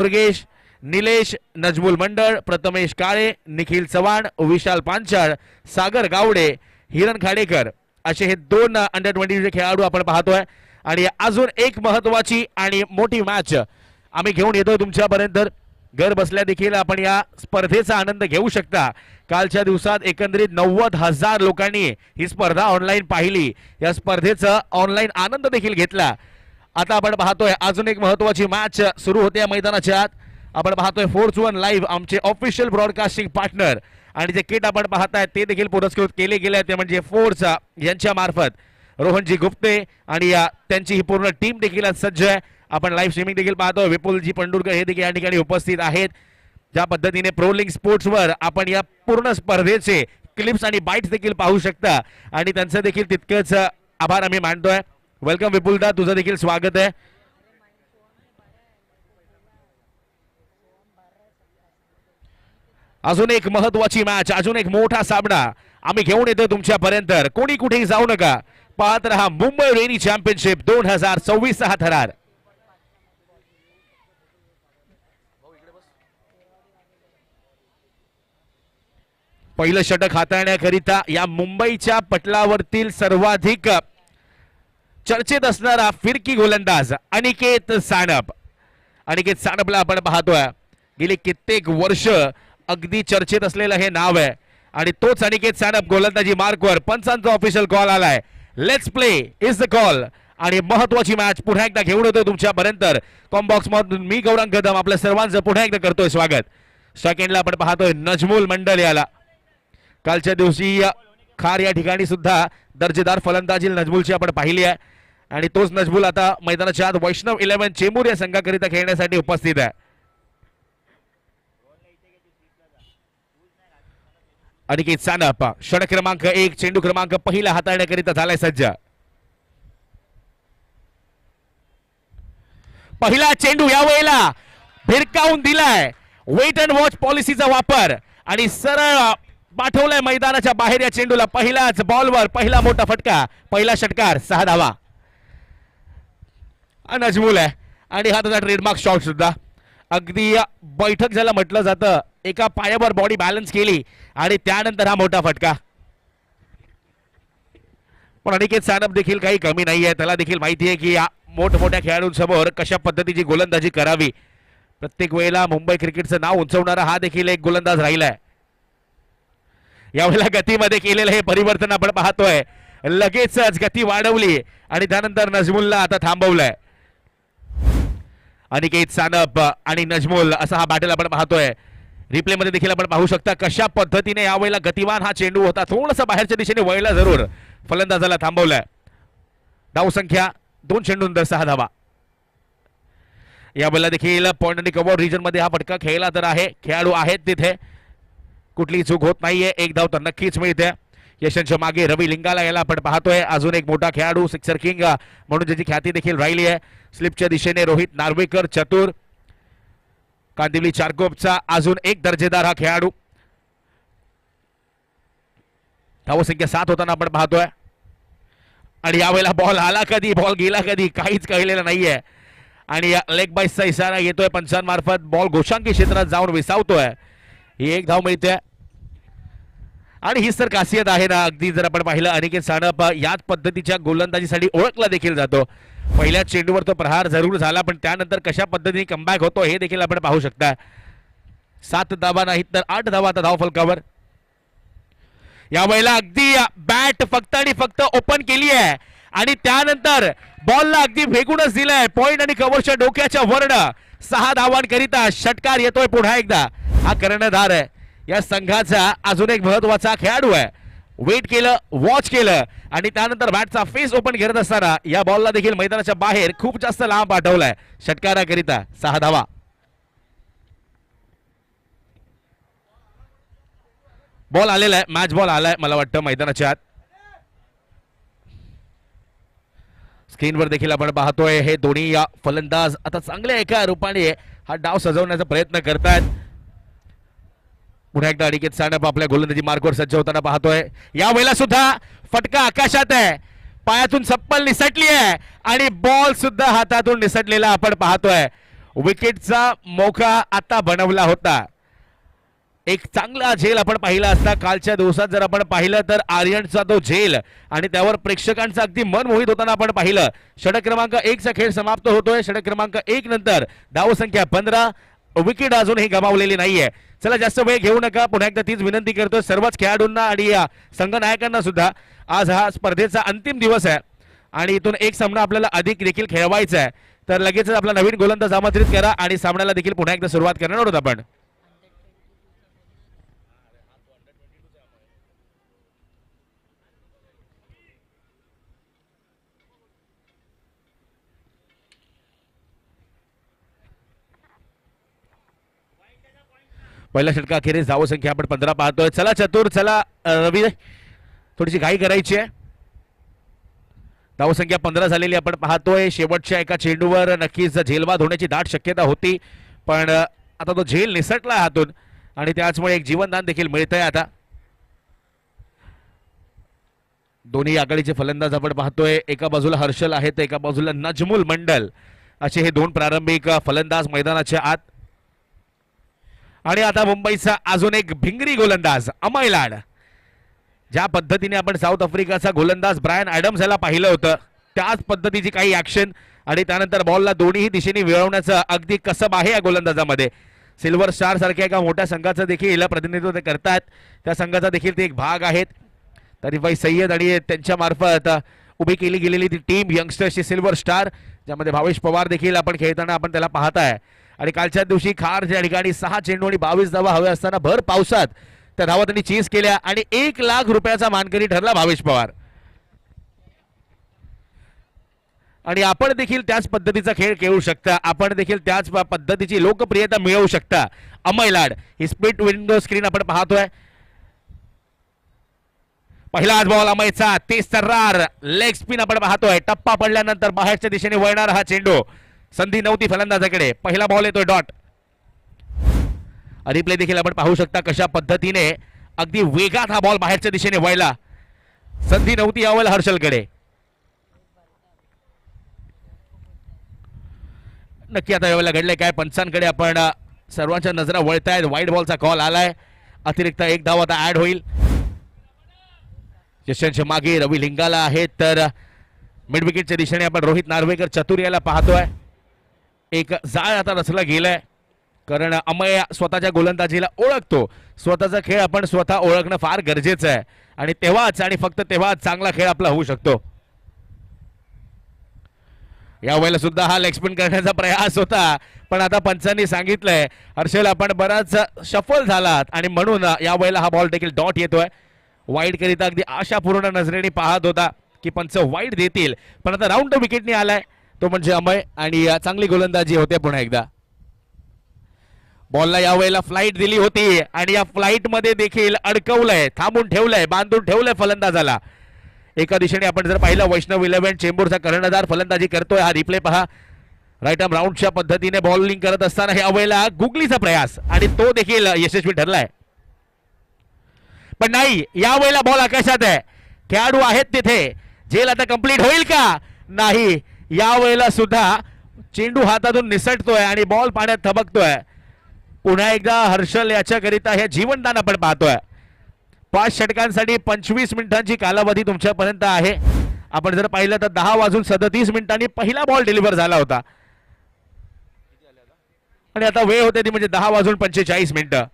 दुर्गेश, निलेश, नजमुल मंडळ, प्रथमेश काळे, निखिल चव्हाण, विशाल पांचाळ, सागर गावडे, हिरण खाडेकर असे हे दोन अंडर 20 खेळाडू आपण पाहतोय. आणि अजून एक महत्वाची आणि मोठी मॅच आम्ही घेऊन येतोय तुमच्यापर्यंत. घर बसल्या देखील आपण या स्पर्धेचा आनंद घेऊ शकता. कालच्या दिवसात एकंदरीत 90,000 लोकांनी ही स्पर्धा ऑनलाईन पाहिली. या स्पर्धेचा ऑनलाईन आनंद देखील घेतला. आता आपण पाहतोय अजून एक महत्वाची मॅच सुरू होते या मैदानाच्या आत. आपण पाहतोय फोर्स वन लाईव्ह आमचे ऑफिशियल ब्रॉडकास्टिंग पार्टनर आणि जे किट आपण पाहताय ते देखील पुरस्कृत केले गेले ते म्हणजे फोर्स यांच्या मार्फत रोहनजी गुप्ते आणि त्यांची ही पूर्ण टीम देखील सज्ज आहे. आपण लाईव्ह स्ट्रीमिंग देखील पाहतोय. विपुलजी पंडुरकर हे देखील या ठिकाणी उपस्थित आहेत. ज्या पद्धतीने प्रोलिंग स्पोर्ट्सवर आपण या पूर्ण स्पर्धेचे क्लिप्स आणि बाईट्स देखील पाहू शकता आणि त्यांचं देखील तितकंच आभार आम्ही मानतोय. वेलकम विपुलदा, तुझं देखील स्वागत आहे. अजून एक महत्वाची मॅच, अजून एक मोठा सामना आम्ही घेऊन येतो तुमच्यापर्यंत. कोणी कुठेही जाऊ नका, पाहत रहा मुंबई रेनी चॅम्पियनशिप 2024 हा थरार. पहिलं षटक हाताळण्याकरिता या मुंबईच्या पटलावरतील सर्वाधिक चर्चेत असणारा फिरकी गोलंदाज अनिकेत सानप. अनिकेत सानपला आपण पाहतोय गेली कित्येक वर्ष अगदी चर्चेत असलेलं हे नाव आहे आणि तोच अनिकेत सानप गोलंदाजी मार्कवर पंचांचा ऑफिशियल कॉल आलाय. Let's play is the call. आणि महत्वाची मॅच पुन्हा एकदा घेऊन येतो तुमच्यापर्यंत. कॉम्बॉक्स मधून मी गौरंग कदम आपल्या सर्वांचं पुन्हा एकदा करतोय स्वागत. सेकंडला आपण पाहतोय नजमुल मंडल याला. कालच्या दिवशी खार या ठिकाणी सुद्धा दर्जेदार फलंदाजी नजमुलची आपण पाहिली आहे आणि तोच नजमुल आता मैदानाच्या आत वैष्णव 11 चेंबूर या संघाकरिता खेळण्यासाठी उपस्थित आहे. अनिकेत सानप षटक क्रमांक 1 चेंडू क्रमांक पहिला हाताळण्याकरिता झालाय सज्ज. पहिला चेंडू यावेळेला भिरकावून दिलाय. वेट अँड वॉच पॉलिसीचा वापर आणि सरळ पाठवलाय मैदानाच्या बाहेर. या चेंडूला पहिल्याच बॉलवर पहिला मोठा फटका, पहिला षटकार, 6 धावा. नजमुल आहे आणि हा त्याचा ट्रेडमार्क शॉट सुद्धा. अगदी बैठक ज्याला म्हटलं जातं, एका पायावर बॉडी बॅलन्स केली आणि त्यानंतर हा मोठा फटका. पण अनिकेत सानप देखील काही कमी नाहीये. त्याला देखील माहिती आहे की या मोठमोठ्या खेळाडूंसमोर कशा पद्धतीची गोलंदाजी करावी. प्रत्येक वेळेला मुंबई क्रिकेटचं नाव उंचवणारा हा देखील एक गोलंदाज राहिलाय. यावेळेला गतीमध्ये केलेलं हे परिवर्तन आपण पाहतोय. लगेचच गती वाढवली आणि त्यानंतर नजमुलला आता थांबवलंय. अनिकेत सानप आणि नजमुल असा हा बॅटल आपण पाहतोय. रिप्ले मध्ये देखील आपण पाहू शकता कशा पद्धतीने यावेळेला गतिवान हा चेंडू होता. थोडासा बाहेरच्या दिशेने वळला जरूर, फलंदाजाला थांबवलाय. धाव संख्या 2 चेंडूंत 6 धावा. यावेळेला देखील पॉइंट आणि कव्हर रिजन मध्ये हा फटका खेळला तर आहे. खेळाडू आहेत तिथे, कुठली चूक होत नाहीये. एक धाव तर नक्कीच मिळते. यशांच्या मागे रवी लिंगाला याला आपण पाहतोय. अजून एक मोठा खेळाडू, सिक्सर किंग म्हणून ज्याची ख्याती देखील राहिली आहे. स्लिपच्या दिशेने रोहित नार्वेकर चतुर. कांदिवली चारकोपचा अजून एक दर्जेदार हा खेळाडू. धावसंख्या 7 होताना आपण पाहतोय. आणि यावेळेला बॉल आला कधी, बॉल गेला कधी, काहीच कळलेलं नाहीये. आणि लेग बाईसचा इशारा येतोय पंचांमार्फत. बॉल गोशांकी क्षेत्रात जाऊन विसावतोय. ही एक धाव मिळते आणि हीच तर खासियत आहे ना. अगदी जर आपण पाहिलं, अनिकेत सानप याच पद्धतीच्या गोलंदाजीसाठी ओळखला देखील जातो. पहिल्या चेंडूवर तो प्रहार जरूर झाला, पण त्यानंतर कशा पद्धतीने कमबॅक होतो हे देखील आपण पाहू शकता. 7 धावा नाहीत तर 8 धावा आता धाव फलकावर. यावेळेला अगदी बॅट फक्त आणि फक्त ओपन केली आहे आणि त्यानंतर बॉलला अगदी फेकूनच दिलाय. पॉइंट आणि कव्हरच्या डोक्याच्या वरड 6 धावांकरिता षटकार येतोय पुन्हा एकदा. हा कर्णधार आहे या संघाचा, अजून एक महत्वाचा खेळाडू आहे. वेट केलं, वॉच केलं आणि त्यानंतर बॅटचा फेस ओपन करत असताना या बॉलला देखील मैदानाच्या बाहेर खूप जास्त लांब पाठवलाय षटकाराकरिता. 6 धावा. बॉल आलेला आहे, मॅच बॉल आलाय मला वाटतं मैदानाच्या आत. स्क्रीनवर देखील आपण पाहतोय हे दोन्ही या फलंदाज आता चांगल्या एका रूपाने हा डाव सजवण्याचा प्रयत्न करतायत. पुन्हा एकदा अनिकेत सानप आपल्या गोलंदाजी मार्कवर सज्ज होताना पाहतोय. यावेळेला सुद्धा फटका आकाशात आहे, पायातून चप्पल निसटली आहे आणि बॉल सुद्धा हातातून निसटलेला आपण पाहतोय. विकेटचा मोका आता बनवला होता. एक चांगला झेल आपण पाहिला असता कालच्या दिवसात. जर आपण पाहिलं तर आर्यनचा तो झेल आणि त्यावर प्रेक्षकांचं अगदी मन मोहित होताना आपण पाहिलं. षटक क्रमांक 1 चा खेळ समाप्त होतोय. षटक क्रमांक 1 नंतर धावसंख्या 15. विकेट अजूनही गमावलेली नाहीये. चला जास्त वेळ घेऊ नका. पुन्हा एकदा तीच विनंती करतो सर्वच खेळाडूंना आणि या संघनायकांना सुद्धा. आज हा स्पर्धेचा अंतिम दिवस आहे आणि इथून एक सामना आपल्याला अधिक देखील खेळवायचा आहे. तर लगेचच आपला नवीन गोलंदाज आमंत्रित करा आणि सामन्याला देखील पुन्हा एकदा सुरुवात करणार आहोत आपण. पहिल्या षटकाखेरीस धावसंख्या आपण 15 पाहतोय. चला चतुर, चला रवी, थोडीशी घाई करायची आहे. धावसंख्या 15 झालेली आपण पाहतोय. शेवटच्या एका चेंडूवर नक्कीच झेलबाद होण्याची दाट शक्यता होती, पण आता तो झेल निसटला हातून आणि त्याचमुळे एक जीवनदान देखील मिळतंय. आता दोन्ही आघाडीचे फलंदाज आपण पाहतोय. एका बाजूला हर्षल आहे तर एका बाजूला नजमुल मंडल असे हे दोन प्रारंभिक फलंदाज मैदानाच्या आत. आणि आता मुंबईचा अजून एक भिंगरी गोलंदाज अमय लाड. ज्या पद्धतीने आपण साऊथ आफ्रिकाचा गोलंदाज ब्रायन ॲडम्स याला पाहिलं होतं त्याच पद्धतीची काही ऍक्शन आणि त्यानंतर बॉलला दोन्ही दिशेने मिळवण्याचं अगदी कसब आहे या गोलंदाजामध्ये. सिल्वर स्टार सारख्या एका मोठ्या संघाचं देखील प्रतिनिधित्व ते करतात. त्या संघाचा देखील ते एक भाग आहेत. तरीफाई सय्यद आणि त्यांच्या मार्फत उभी केली गेलेली ती टीम यंगस्टर्सची सिल्वर स्टार, ज्यामध्ये भावेश पवार देखील आपण खेळताना आपण त्याला पाहताय. आणि कालच्या दिवशी खार ज्या ठिकाणी 6 चेंडू आणि 22 धावा हव्या असताना भर पावसात त्या धावा त्यांनी चेस केल्या आणि 1 लाख रुपयाचा मानकरी ठरला भावेश पवार. आणि आपण देखील त्याच पद्धतीचा खेळ खेळू शकता. आपण देखील त्याच पद्धतीची लोकप्रियता मिळवू शकता. अमय लाड ही स्प्लिट विंडो स्क्रीन आपण पाहतोय. पहिला बॉल अमयचा, तेज तर्रार लेग स्पिन आपण पाहतोय. टप्पा पडल्यानंतर बाहेरच्या दिशेने वळणारा हा चेंडू. संधी नव्हती फलंदाजाकडे. पहिला बॉल येतोय डॉट. रिप्ले देखील आपण पाहू शकता कशा पद्धतीने अगदी वेगात हा बॉल बाहेरच्या दिशेने वळला. संधी नव्हती यावेळेला हर्षलकडे. नक्की आता यावेळेला घडले काय पंचांकडे आपण सर्वांच्या नजरा वळतायत. वाईट बॉलचा कॉल आलाय. अतिरिक्त 1 धाव आता ऍड होईल. यशांच्या मागे रवी लिंगाला आहेत तर मिड विकेटच्या दिशेने आपण रोहित नार्वेकर चतुर याला पाहतोय. एक जाळ आता रचला गेलाय कारण अमय स्वतःच्या गोलंदाजीला ओळखतो. स्वतःचा खेळ आपण स्वतः ओळखणं फार गरजेचं आहे आणि तेव्हाच आणि फक्त तेव्हाच चांगला खेळ आपला होऊ शकतो. यावेळेला सुद्धा हा लेग स्पिन करण्याचा प्रयास होता, पण आता पंचांनी सांगितलंय हर्षल आपण बराच सफल झालात आणि म्हणून यावेळेला हा बॉल देखील डॉट येतोय. वाईड करिता अगदी आशापूर्ण नजरेने पाहत होता की पंच वाईड देतील, पण आता राऊंड विकेटने आलाय तो म्हणजे अमय आणि चांगली गोलंदाजी होते. पुन्हा एकदा बॉलला यावेळेला फ्लाईट दिली होती आणि या फ्लाईट मध्ये देखील अडकवलंय, थांबून ठेवलंय, बांधून ठेवलंय फलंदाजाला. एका दिशेने आपण जर पाहिलं वैष्णव 11 चेंबूरचा कर्णधार फलंदाजी करतोय. हा रिप्ले पहा. राईट आर्म राऊंडच्या पद्धतीने बॉलिंग करत असताना यावेळेला गुगलीचा प्रयास आणि तो देखील यशस्वी ठरलाय. पण नाही, यावेळेला बॉल आकाशात आहे. खेळाडू आहेत तिथे. झेल आता कंप्लीट होईल का? नाही. यावेळेला सुद्धा चेंडू हातातून निसटतोय आणि बॉल पाण्यात थबकतोय. पुन्हा एकदा हर्षल याच्याकरिता हे जीवनदान आपण पाहतोय. 5 षटकांसाठी 25 मिनिटांची कालावधी तुमच्यापर्यंत आहे. आपण जर पाहिलं तर 10:37 मिनिटांनी पहिला बॉल डिलिव्हर झाला होता आणि आता वेळ होते ती म्हणजे 10:45 मिनिटं.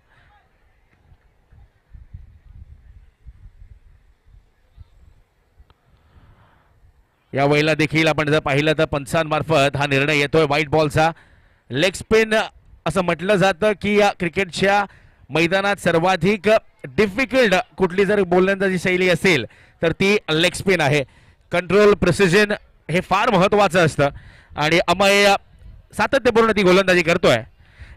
या वेळेला देखील आपण जर पाहिलं तर पंचांमार्फत हा निर्णय येतोय व्हाईट बॉलचा. लेग स्पिन असं म्हटलं जातं की या क्रिकेटच्या मैदानात सर्वाधिक डिफिकल्ट कुठली जर गोलंदाजी शैली असेल तर ती लेग स्पिन आहे. कंट्रोल, प्रिसिजन हे फार महत्वाचं असतं आणि अमय सातत्यपूर्ण ती गोलंदाजी करतोय.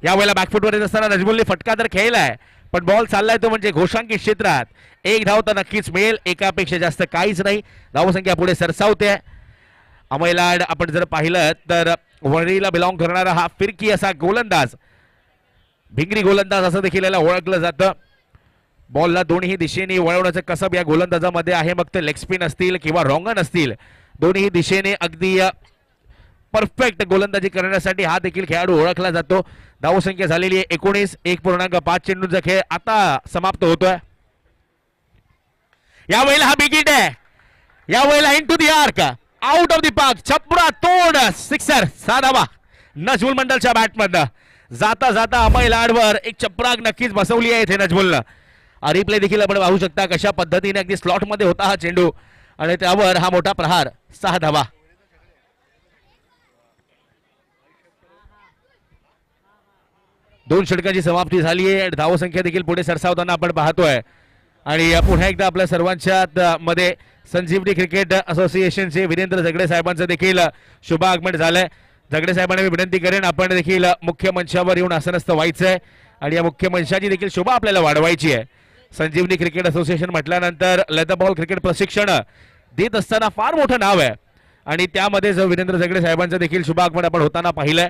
यावेळेला बॅकफुटवर येत असताना नजमुलने फटका तर खेळलाय, पण बॉल चाललाय तो म्हणजे घोषांकित क्षेत्रात. 1 धाव तर नक्कीच मिळेल. एकापेक्षा जास्त काहीच नाही. धावसंख्या पुढे सरसावते. अमय लाड आपण जर पाहिलं तर वणीला बिलॉंग करणारा हा फिरकी असा गोलंदाज, भिंगरी गोलंदाज असं देखील याला ओळखलं जातं. बॉलला दोन्ही दिशेने वळवण्याचं कसब या गोलंदाजामध्ये आहे. मग ते लेग स्पिन असतील किंवा रॉंगन असतील, दोन्ही दिशेने अगदी परफेक्ट गोलंदाजी करण्यासाठी हा देखील खेळाडू ओळखला जातो. धावसंख्या झालेली आहे 19. 1.5 चेंडूंचा खेळ आता समाप्त होतोय. यावेळेला हा बिग हिट आहे. यावेळेला into the arc, out of the park, Chhapra तोड, सिक्सर. 6 धावा नजमुल मंडलच्या बॅटमधनं. जाता जाता अमय लाडवर एक चपराक नक्कीच बसवली आहे इथे नजमुलनं. रिप्ले देखील आपण पाहू शकता कशा पद्धतीने अगदी स्लॉट मध्ये होता हा चेंडू आणि त्यावर हा मोठा प्रहार. 6 धावा. दोन षटकांची समाप्ती झाली आहे. धावसंख्या देखील पुढे सरसावताना आपण पाहतोय. आणि पुन्हा एकदा आपल्या सर्वांच्या मध्ये संजीवनी क्रिकेट असोसिएशनचे वीरेंद्र झगडे साहेबांचं देखील शुभ आगमन झालंय. झगडे साहेबांना मी विनंती करेन आपण देखील मुख्य मंचावर येऊन आसनस्थ व्हायचंय आणि या मुख्य मंचाची देखील शोभा आपल्याला वाढवायची आहे. संजीवनी क्रिकेट असोसिएशन म्हटल्यानंतर लेदर बॉल क्रिकेट प्रशिक्षण देत असताना फार मोठं नाव आहे आणि त्यामध्ये जो वीरेंद्र झगडे साहेबांचं देखील शुभ आगमन आपण होताना पाहिलंय.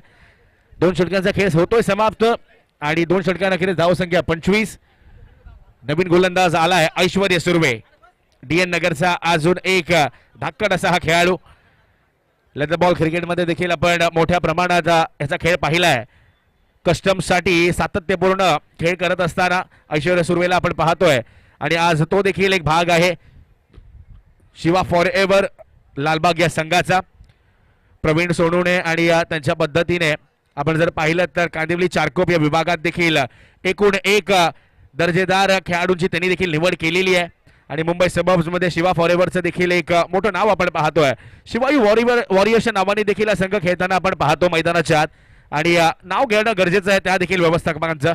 2 षटकांचा खेळ होतोय समाप्त आणि 2 षटकांअखेरीस धावसंख्या 25. नवीन गोलंदाज आलाय ऐश्वर्य सुर्वे, डीएन नगरचा अजून एक धाकट असा हा खेळाडू. लेदर बॉल क्रिकेटमध्ये देखील आपण मोठ्या प्रमाणात याचा खेळ पाहिलाय. कस्टम्ससाठी सातत्यपूर्ण खेळ करत असताना ऐश्वर्य सुर्वेला आपण पाहतोय आणि आज तो देखील एक भाग आहे शिवा फॉर एव्हर लालबाग या संघाचा. प्रवीण सोनवणे आणि त्यांच्या पद्धतीने आपण जर पाहिलं तर कांदिवली चारकोप या विभागात देखील एकूण 1 दर्जेदार खेळाडूंची त्यांनी देखील निवड केलेली आहे आणि मुंबई सबर्ब्स मध्ये शिवा फॉरेव्हरचं देखील एक मोठं नाव आपण पाहतोय. शिवाई वॉरियर्सच्या नावाने देखील हा संघ खेळताना आपण पाहतो मैदानाच्या आत आणि नाव घेणं गरजेचं आहे त्या देखील व्यवस्थापकांचं.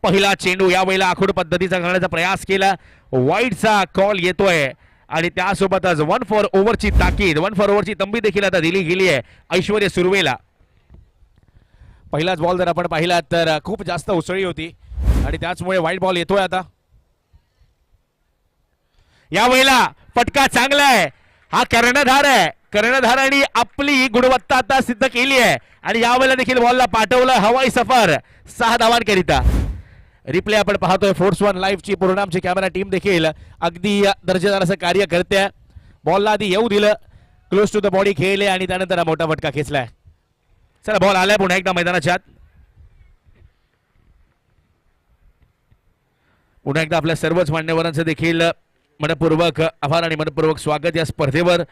पहिला चेंडू यावेळेला आखूड पद्धतीचा करण्याचा प्रयास केला. वाईडचा कॉल येतोय आणि त्यासोबतच 1 फॉर ओव्हरची ताकीद, 1 फॉर ओव्हरची तंबी देखील आता दिली गेली आहे ऐश्वर्य सुर्वेला. पहिलाच बॉल जर आपण पाहिला तर खूप जास्त उसळी होती आणि त्याचमुळे वाईट बॉल येतोय आता. यावेळेला फटका चांगला आहे. हा कर्णधार आहे. कर्णधारांनी आपली गुणवत्ता आता सिद्ध केली आहे आणि यावेळेला देखील बॉलला पाठवलं हवाई सफर 6 धावांकरिता. रिप्ले आपण पाहतोय फोर्स 1 लाईव्हची पूर्ण आमची कॅमेरा टीम देखील अगदी दर्जेदार असं कार्य करते. बॉलला आधी येऊ दिलं, क्लोज टू द बॉडी खेळले आणि त्यानंतर हा मोठा फटका खेचलाय. चला बॉल आलाय पुन्हा एकदा मैदानाच्या आत. पुन्हा एकदा आपल्या सर्वच मान्यवरांचं देखील मनपूर्वक आभार आणि मनपूर्वक स्वागत. या स्पर्धेवर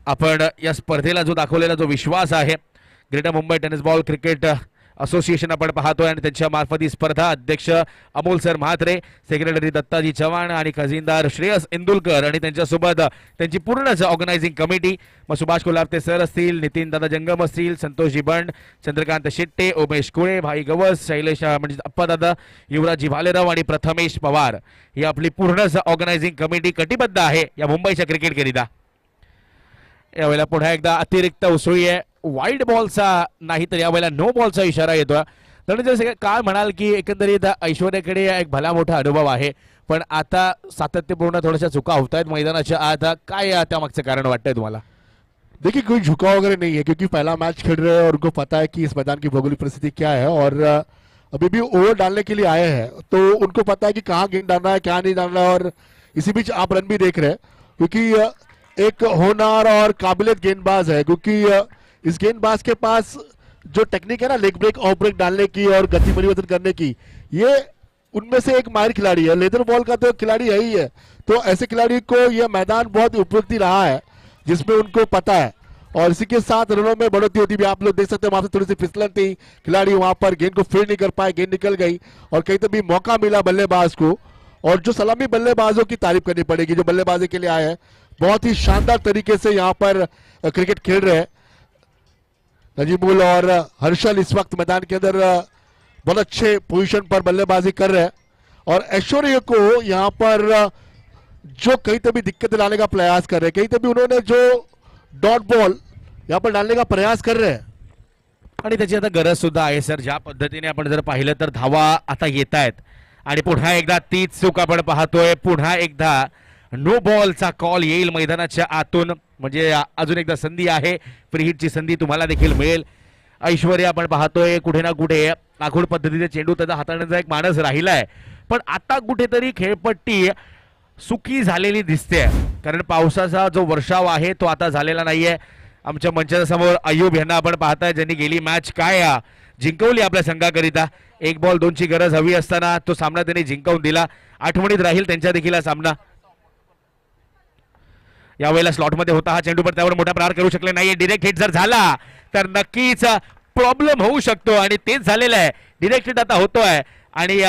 आपण या स्पर्धेला जो दाखवलेला जो विश्वास आहे greater Mumbai tennis ball cricket association आपण पाहतोय आणि त्यांच्या मार्फत ही स्पर्धा अध्यक्ष अमोल सर म्हात्रे, सेक्रेटरी दत्ताजी चव्हाण आणि खजिनदार श्रेयस इंदुलकर आणि त्यांच्यासोबत त्यांची पूर्णच ऑर्गनायझिंग कमिटी मग सुभाष कोल्हावते सर असतील, नितीन दादा जंगम असतील, संतोषजी बंड, चंद्रकांत शेट्टे, उमेश कुळे, भाई गवस, शैलेश म्हणजे अप्पादादा, युवराजी भालेराव आणि प्रथमेश पवार ही आपली पूर्णच ऑर्गनायझिंग कमिटी कटिबद्ध आहे या मुंबईच्या क्रिकेटकरिता. यावेळेला पुन्हा एकदा अतिरिक्त उसळी आहे. वाईड बॉलचा नाही तर यावेळेला नो बॉलचा इशारा येतोय. तर जसं काय म्हणाल की एकंदरीत ऐश्वर्याकडे एक भला मोठा अनुभव आहे पण आता सातत्यपूर्ण थोड्याशा चुका होत आहेत मैदानाच्या आत. काय त्यामागचं कारण वाटतंय तुम्हाला? देखिए कोई झुकाव वगैरह नहीं है क्योंकि पहला मैच खेल रहे हैं और उनको पता है कि इस मैदान की भौगोलिक परिस्थिति क्या है और अभी भी ओवर डालने के लिए आए हैं तो उनको पता है कि कहाँ गेंद डालना है क्या नहीं डालना है. और इसी बीच आप रन भी देख रहे हैं क्योंकि एक होनहार और काबिलियत गेंदबाज है क्योंकि इस गेंदबाज के पास जो टेक्निक है ना लेग ब्रेक ऑफ ब्रेक डालने की और गति परिवर्तन करने की, ये उनमें से एक माहिर खिलाड़ी है. लेदर बॉल का तो खिलाड़ी है ही है तो ऐसे खिलाड़ी को यह मैदान बहुत उपयुक्त रहा है जिसमें उनको पता है. और इसी के साथ रनों में बढ़ोतरी होती भी आप लोग देख सकते हैं. वहां से थोड़ी सी फिसलन थी, खिलाड़ी वहां पर गेंद को फील्ड नहीं कर पाए, गेंद निकल गई और कहीं तो भी मौका मिला बल्लेबाज को. और जो सलामी बल्लेबाजों की तारीफ करनी पड़ेगी जो बल्लेबाजी के लिए आए हैं, बहुत ही शानदार तरीके से यहाँ पर क्रिकेट खेल रहे हैं. नजीमुल और हर्षल इस वक्त मैदान के अंदर बहुत अच्छे पोजीशन पर बल्लेबाजी कर रहे हैं और ऐश्वर्य को यहाँ पर जो कहीं तो भी दिक्कत लाने का प्रयास कर रहे हैं, कहीं तो भी उन्होंने जो डॉट बॉल यहाँ पर डालने का प्रयास कर रहे हैं आणि त्याची आता गरज सुद्धा आहे सर. ज्या पद्धतीने आपण जर पाहिलं तर धावा आता येत आहेत आणि पुन्हा एकदा तीच चूक आपण पाहतोय. पुन्हा एकदा नो बॉलचा कॉल येईल मैदानाच्या आतून म्हणजे अजून एकदा संधी आहे. फ्री हिटची संधी तुम्हाला देखील मिळेल. ऐश्वर्य आपण पाहतोय कुठे ना कुठे आखूड पद्धतीने चेंडू त्याचा हाताळण्याचा एक माणूस राहिलाय पण आता कुठेतरी खेळपट्टी सुकी झालेली दिसते, कारण पावसाचा जो वर्षाव आहे तो आता झालेला नाहीये. आमच्या मंचाच्या समोर अय्यूब यांना आपण पाहताय, ज्यांनी गेली मॅच काय जिंकवली आपल्या संघाकरिता. 1 बॉल 2 ची गरज हवी असताना तो सामना त्यांनी जिंकवून दिला. आठवणीत राहील त्यांच्या देखील हा सामना. यावेळेला स्लॉटमध्ये होता हा चेंडू, पण त्यावर मोठा प्रहार करू शकले नाहीये. डिरेक्ट हिट जर झाला तर नक्कीच प्रॉब्लेम होऊ शकतो आणि तेच झालेलं आहे. डिरेक्ट हिट आता होतोय आणि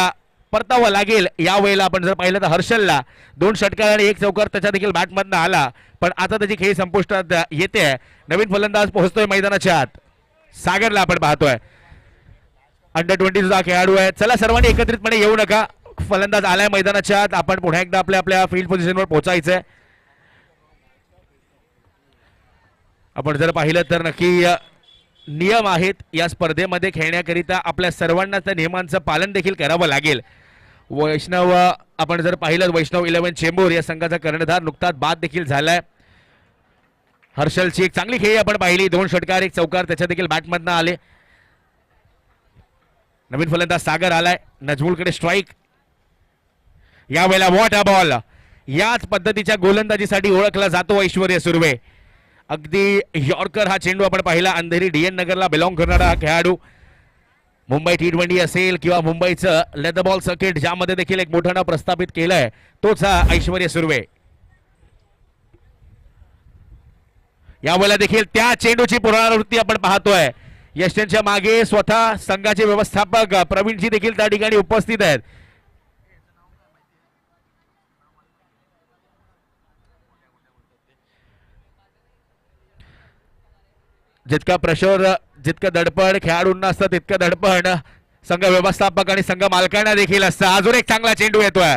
परतावा लागेल. यावेळेला आपण जर पाहिलं तर हर्षलला 2 षटकार आणि 1 चौकार त्याच्या देखील बॅटमधनं आला, पण आता त्याची खेळी संपुष्टात येते. नवीन फलंदाज पोहोचतोय मैदानाच्या आत. सागरला आपण पाहतोय, अंडर-20 सुद्धा खेळाडू आहे. चला सर्वांनी एकत्रितपणे येऊ नका, फलंदाज आलाय मैदानाच्या आत. आपण पुन्हा एकदा आपल्या आपल्या फील्ड पोझिशनवर पोहोचायचंय. आपण जर पाहिलं तर नक्की नियम आहेत या स्पर्धेमध्ये खेळण्याकरिता आपल्या सर्वांना त्या नियमांचं पालन देखील करावं लागेल. वैष्णव आपण जर पाहिलं, वैष्णव 11 चेंबूर या संघाचा कर्णधार नुकताच बाद देखील झालाय. हर्षलची एक चांगली खेळी आपण पाहिली, 2 षटकार 1 चौकार त्याच्या देखील बॅटमधनं आले. नवीन फलंदाज सागर आलाय, नजमुलकडे स्ट्राईक. यावेळेला व्हॉट अ बॉल, याच पद्धतीच्या गोलंदाजीसाठी ओळखला जातो ऐश्वर्य सुर्वे. अगदी यॉर्कर हा चेंडू आपण पाहिला. अंधेरी डीएन नगरला बिलॉंग करणारा हा खेळाडू. मुंबई T20 असेल किंवा मुंबईचं लेदर बॉल सर्किट ज्यामध्ये देखील एक मोठं नाव प्रस्थापित केलंय, तोच हा ऐश्वर्य सुर्वे. यावेळेला देखील त्या चेंडूची पुनरावृत्ती आपण पाहतोय. यष्टींच्या मागे स्वतः संघाचे व्यवस्थापक प्रवीणजी देखील त्या ठिकाणी उपस्थित आहेत. जितका प्रेशर, जितकं दडपण खेळाडूंना असतं, तितकं दडपण संघ व्यवस्थापक आणि संघ मालकांना देखील असतं. अजून एक चांगला चेंडू येतोय.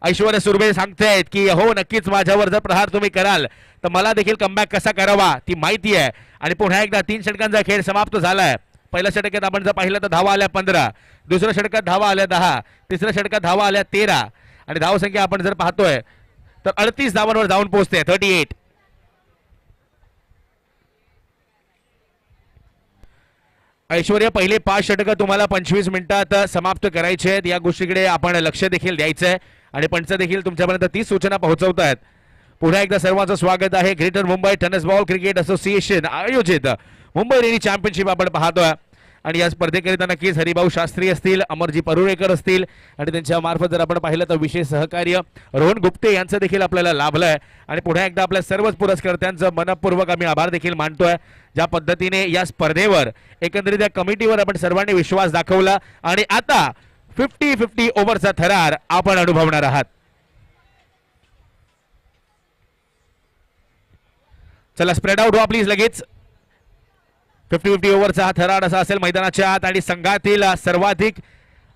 ऐश्वर्य सुर्वे सांगतायत की हो नक्कीच माझ्यावर जर प्रहार तुम्ही कराल तर मला देखील कमबॅक कसा करावा ती माहिती आहे. आणि पुन्हा एकदा 3 षटकांचा खेळ समाप्त झालाय. पहिल्या षटकात आपण जर पाहिलं तर धावा आल्या 15, दुसऱ्या षटकात धावा आल्या 10, तिसऱ्या षटकात धावा आल्या 13 आणि धावसंख्या आपण जर पाहतोय तर 38 धावांवर जाऊन पोहोचते, 38. ऐश्वर्या पहिले 5 षटकं तुम्हाला 25 मिनिटात समाप्त करायचे आहेत. या गोष्टीकडे आपण लक्ष देखील द्यायचंय आणि पंच देखील तुमच्यापर्यंत 30 सूचना पोहोचवत आहेत. पुन्हा एकदा सर्वांचं स्वागत आहे. Greater Mumbai tennis ball cricket association आयोजित मुंबई रेनी चॅम्पियनशिप आपण पाहतोय आणि या स्पर्धेकरिता नक्कीच हरिभाऊ शास्त्री असतील, अमरजी परुळेकर असतील आणि त्यांच्या मार्फत जर आपण पाहिलं तर विशेष सहकार्य रोहन गुप्ते यांचं देखील आपल्याला लाभलंय. आणि पुन्हा एकदा आपल्या सर्वच पुरस्कर्त्यांचं मनपूर्वक आम्ही आभार देखील मानतोय. ज्या पद्धतीने या स्पर्धेवर एकंदरीत या कमिटीवर आपण सर्वांनी विश्वास दाखवला आणि आता 50-50 ओव्हरचा थरार आपण अनुभवणार आहात. चला स्प्रेड आउट व्हा प्लीज लगेच. 50-50 ओव्हरचा हा थरार असा असेल मैदानाच्या आत आणि संघातील सर्वाधिक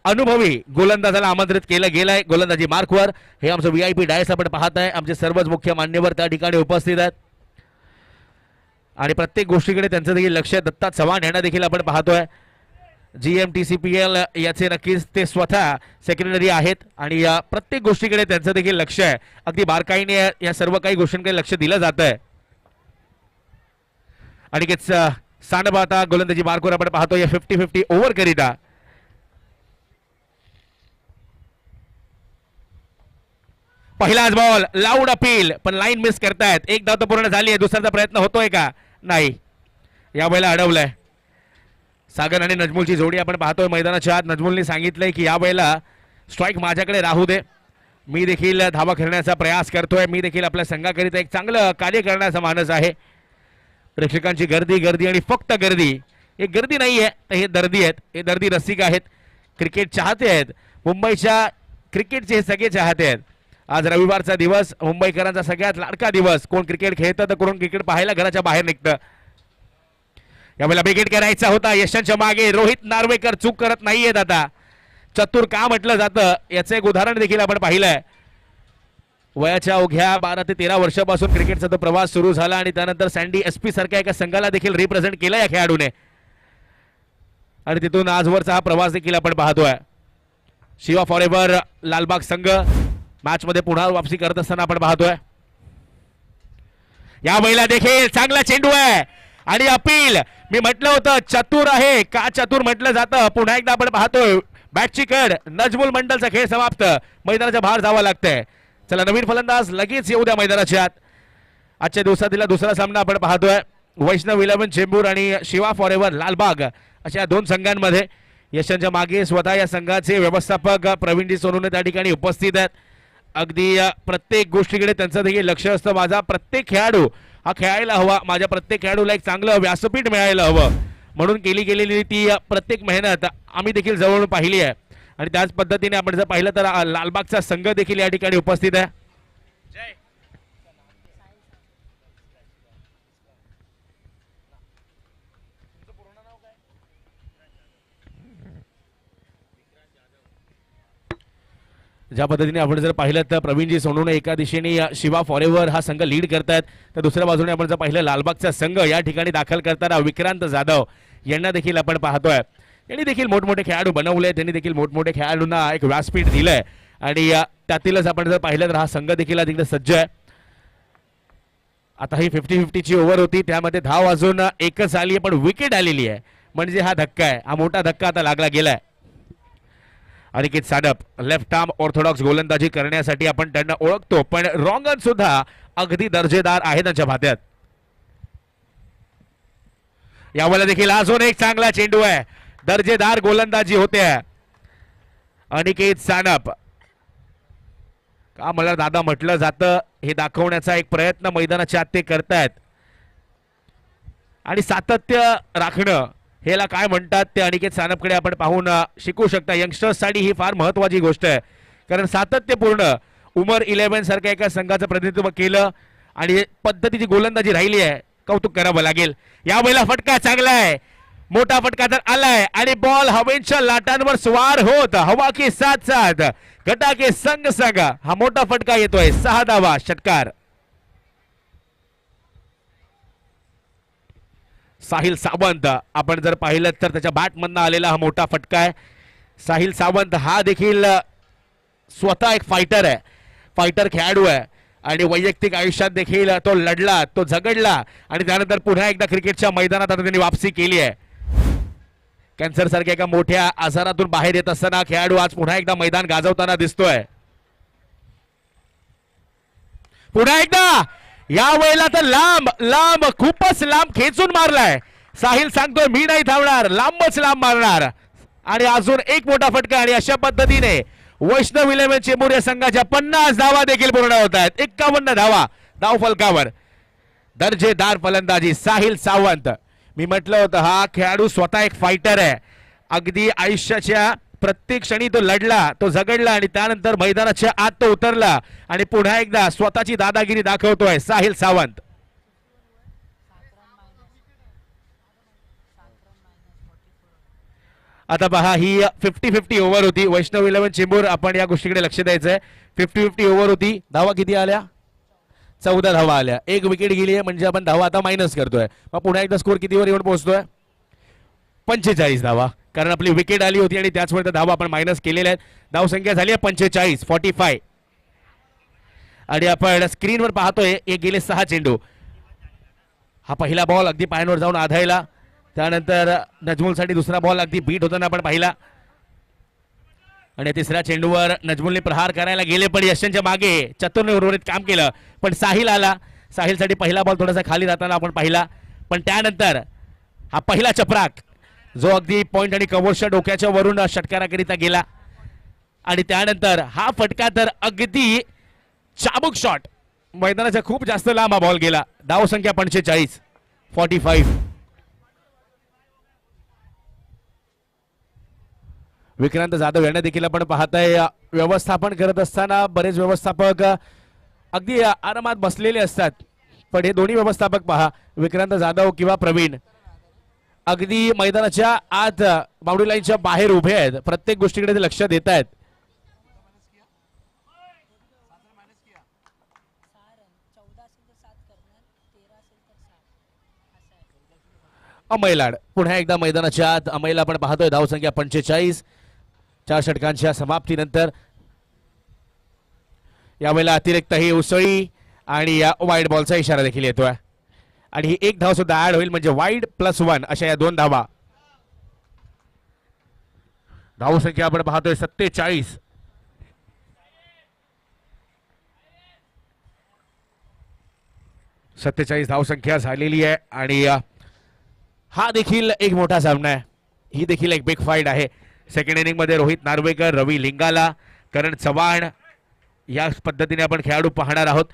अनुभवी गोलंदाजाला आमंत्रित केलं गेलंय गोलंदाजी मार्कवर. हे आमचं VIP डायस आपण पाहत आहे. आमचे सर्वच मुख्य मान्यवर त्या ठिकाणी उपस्थित आहेत आणि प्रत्येक गोष्टीकडे त्यांचं देखील लक्ष. दत्ता चव्हाण यांना देखील आपण पाहतोय. GMTCPL याचे नक्कीच ते स्वतः सेक्रेटरी आहेत आणि या प्रत्येक गोष्टीकडे त्यांचं देखील लक्ष आहे. अगदी बारकाईने या सर्व काही गोष्टींकडे लक्ष दिलं जात आहे. आणि सांडबा आता गोलंदाजी मार्कवर आपण पाहतो या 50-50 ओव्हर करिता. पहिलाच बॉल, लाऊड अपील, पण लाईन मिस करतायत. एक धाव तर पूर्ण झाली आहे, दुसऱ्याचा प्रयत्न होतोय का? नाही, यावेळेला अडवलंय. सागर आणि नजमुलची जोडी आपण पाहतोय मैदानाच्या आत. नजमुलने सांगितलंय की यावेळेला स्ट्राईक माझ्याकडे राहू दे, मी देखील धावा खेळण्याचा प्रयास करतोय, मी देखील आपल्या संघाकरिता एक चांगलं कार्य करण्याचा मानस आहे. प्रेक्षकांची गर्दी गर्दी आणि फक्त गर्दी. हे गर्दी नाही आहे तर हे दर्दी आहेत, हे दर्दी रसिक आहेत, क्रिकेट चाहते आहेत. मुंबईच्या क्रिकेटचे हे सगळे चाहते आहेत. आज रविवारचा दिवस, मुंबईकरांचा सगळ्यात लाडका दिवस. कोण क्रिकेट खेळतं तर कोण क्रिकेट पाहायला घराच्या बाहेर निघतं. यावेळेला विकेट करायचा होता. यशांच्या मागे रोहित नार्वेकर चूक करत नाहीयेत. आता चतुर का म्हटलं जातं याचं एक उदाहरण देखील आपण पाहिलंय. वयाच्या अवघ्या 12 ते 13 वर्षापासून क्रिकेटचा तो प्रवास सुरू झाला आणि त्यानंतर सँडी SP सारख्या एका संघाला देखील रिप्रेझेंट केलं या खेळाडूने आणि तिथून आजवरचा हा प्रवास देखील आपण पाहतोय. शिवा फॉरेव्हर लालबाग संघ मॅच मध्ये पुन्हा वापसी करत असताना आपण पाहतोय. या वेळेला देखील चांगला चेंडू आहे आणि अपील. मी म्हटलं होतं चतुर आहे, का चतुर म्हटलं जातं. पुन्हा एकदा आपण पाहतोय बॅटची कड. नजमुल मंडलचा खेळ समाप्त. मैदानाच्या बाहेर जावं लागतंय. चला नवीन फलंदाज लगेच येऊ द्या मैदानाच्या आत. आजच्या दिवसातील दुसरा सामना आपण पाहतोय वैष्णव 11 चेंबूर आणि शिवा फॉरेव्हर लालबाग अशा दोन संघांमध्ये. यशांच्या मागे स्वतः या संघाचे व्यवस्थापक प्रवीणजी सोनवणे त्या ठिकाणी उपस्थित आहेत. अगदी प्रत्येक गोष्टीकडे त्यांचं देखील लक्ष असतं. माझा प्रत्येक खेळाडू हा खेळायला हवा, माझ्या प्रत्येक खेळाडूला एक चांगलं व्यासपीठ मिळायला हवं म्हणून गेलेली ती प्रत्येक मेहनत आम्ही देखील जवळून पाहिली आहे. आणि त्याच पद्धतीने आपण जर पाहिलं तर लालबागचा संघ देखील या ठिकाणी उपस्थित आहे. ज्या पद्धतीने आपण जर पाहिलं तर प्रवीणजी सोनवणे एका दिशेने शिवा फॉरेव्हर हा संघ लीड करतायत, तर दुसऱ्या बाजूने आपण जर पाहिलं लालबागचा संघ या ठिकाणी दाखल करताना विक्रांत जाधव यांना देखील आपण पाहतोय. यांनी देखील मोठमोठे खेळाडू बनवले, त्यांनी देखील मोठमोठे खेळाडूंना एक व्यासपीठ दिलंय आणि त्यातीलच आपण जर पाहिलं तर हा संघ देखील तिकडे सज्ज आहे. आता ही 50-50 ची ओव्हर होती, त्यामध्ये धाव अजून एकच आली आहे पण विकेट आलेली आहे, म्हणजे हा धक्का आहे, हा मोठा धक्का आता लागला गेलाय. अनिकेत साडप लेफ्ट आर्म ऑर्थोडॉक्स गोलंदाजी करण्यासाठी आपण त्यांना ओळखतो, पण रॉंगन सुद्धा अगदी दर्जेदार आहे त्यांच्या भात्यात. यावेळेला देखील अजून एक चांगला चेंडू आहे, दर्जेदार गोलंदाजी होते अनिकेत सानप. का मला दादा म्हटलं जातं हे दाखवण्याचा एक प्रयत्न मैदानाच्या आत ते करतायत आणि सातत्य राखणं हेला काय म्हणतात ते अनिकेत सानपकडे आपण पाहून शिकू शकता. यंगस्टर्ससाठी ही फार महत्वाची गोष्ट आहे, कारण सातत्यपूर्ण उमर 11 सारख्या एका संघाचं प्रतिनिधित्व केलं आणि पद्धतीची गोलंदाजी राहिली आहे, कौतुक करावं लागेल. यावेळेला फटका चांगला आहे, मोठा फटका तर आलाय आणि बॉल हवेच्या लाटांवर स्वार होत हवा के साथ साथ गटा के संग संग हा मोठा फटका येतोय. 6 धावा षटकार. साहिल सावंत आपण जर पाहिलं तर त्याच्या बॅटमधनं आलेला हा मोठा फटका आहे. साहिल सावंत हा देखील स्वतः एक फायटर आहे, फायटर खेळाडू आहे आणि वैयक्तिक आयुष्यात देखील तो लढला, तो झगडला आणि त्यानंतर पुन्हा एकदा क्रिकेटच्या मैदानात आता त्यांनी वापसी केली आहे. कॅन्सर सारख्या एका मोठ्या आजारातून बाहेर येत असताना खेळाडू आज पुन्हा एकदा मैदान गाजवताना दिसतोय. पुन्हा एकदा या वेळेला तर लांब लांब खूपच लांब खेचून मारलाय. साहिल सांगतोय मी नाही थांबणार, लांबच लांब मारणार आणि अजून एक मोठा फटका आणि अशा पद्धतीने वैष्णव 11 चेंबूर या संघाच्या 50 धावा देखील पूर्ण होत आहेत. 51 धावा धाव फलकावर. दर्जेदार फलंदाजी साहिल सावंत. मी म्हटलं होतं हा खेळाडू स्वतः एक फायटर आहे, अगदी आयुष्याच्या प्रत्येक क्षणी तो लढला, तो झगडला आणि त्यानंतर मैदानाच्या आत तो उतरला आणि पुन्हा एकदा स्वतःची दादागिरी दाखवतोय साहिल सावंत. आता पहा ही 50-50 ओव्हर होती. वैष्णव 11 चेंबूर आपण या गोष्टीकडे लक्ष द्यायचंय. 50-50 ओव्हर होती. धावा किती आल्या? 14 धावा आल्या. एक विकेट गेली आहे म्हणजे आपण धावा आता मायनस करतोय. मग पुन्हा एकदा स्कोर कितीवर येऊन पोहोचतोय? 45 धावा, कारण आपली विकेट आली होती आणि त्याचमुळे धावा आपण मायनस केलेल्या आहेत. धाव संख्या झाली आहे 45 आणि आपण स्क्रीनवर पाहतोय एक गेले 6 चेंडू. हा पहिला बॉल अगदी पायांवर जाऊन आधायला, त्यानंतर नजमुलसाठी दुसरा बॉल अगदी बीट होताना आपण पाहिला आणि तिसऱ्या चेंडूवर नजमुलने प्रहार करायला गेले पण यशांच्या मागे चतुर्ने उर्वरित काम केलं, पण साहिल आला. साहिलसाठी पहिला बॉल थोडासा खाली जाताना आपण पाहिला, पण त्यानंतर हा पहिला चपराक जो अगदी पॉइंट आणि कव्हरच्या डोक्याच्या वरून षटकाराकरिता गेला आणि त्यानंतर हा फटका तर अगदी चाबूक शॉट, मैदानाच्या खूप जास्त लांब हा बॉल गेला. धाव संख्या 45. विक्रांत जाधव यांना देखील आपण पाहताय व्यवस्थापन करत असताना बरेच व्यवस्थापक अगदी आरामात बसलेले असतात, पण हे दोन्ही व्यवस्थापक पहा, विक्रांत जाधव किंवा प्रवीण अगदी मैदानाच्या आत बाउंड्री लाईनच्या बाहेर उभे आहेत, प्रत्येक गोष्टीकडे ते लक्ष देत आहेत. अमयलाड पुन्हा एकदा मैदानाच्या आत. अमयला आपण पाहतोय धाव संख्या 45. 4 षटकांच्या समाप्तीनंतर यावेळेला अतिरिक्त ही उसळी आणि या वाईड बॉलचा इशारा देखील येतोय आणि ही एक धाव सुद्धा ऍड होईल, म्हणजे वाईड +1 अशा या 2 धावा. धाव संख्या आपण पाहतोय 47. 47 धावसंख्या झालेली आहे आणि हा देखील एक मोठा सामना आहे. ही देखील एक बिग फाईट आहे. सेकंड इनिंग मध्ये रोहित नार्वेकर, रवी लिंगाला, करण चव्हाण या पद्धतीने आपण खेळाडू पाहणार आहोत.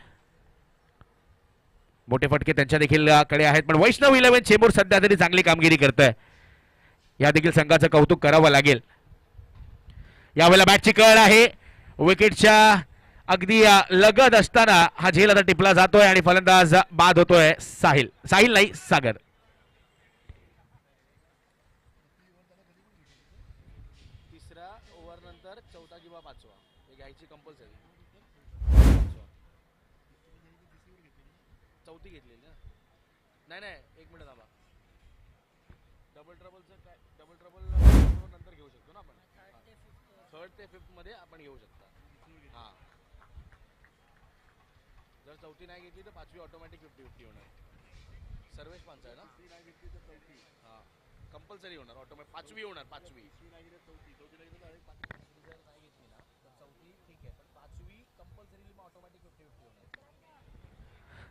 मोठे फटके त्यांच्या देखील कडे आहेत, पण वैष्णव 11 चेंबूर सध्या तरी चांगली कामगिरी करत आहे. या देखील संघाचं कौतुक करावं लागेल. यावेळेला बॅटची कळ आहे. विकेटच्या अगदी लगत असताना हा झेल आता टिपला जातोय आणि फलंदाज बाद होतोय साहिल नाही सागर. तिसऱ्या ओव्हर नंतर चौथा किंवा पाचवा हे घ्यायची कंपल्सरी. चौथी घेतलेली ना. नाही एक मिनिट थांबा. डबल ट्रबलचं काय? डबल ट्रबल नंतर घेऊ शकतो ना आपण. थर्ड ते फिफ्थ मध्ये आपण घेऊ शकता. हा, जर चौथी नाही घेतली तर पाचवी ऑटोमॅटिक 50-50 होणार. सर्वेश पांचा आहे ना. हा, कंपल्सरी होणार ऑटोमॅटिक. पाचवी होणार. पाचवी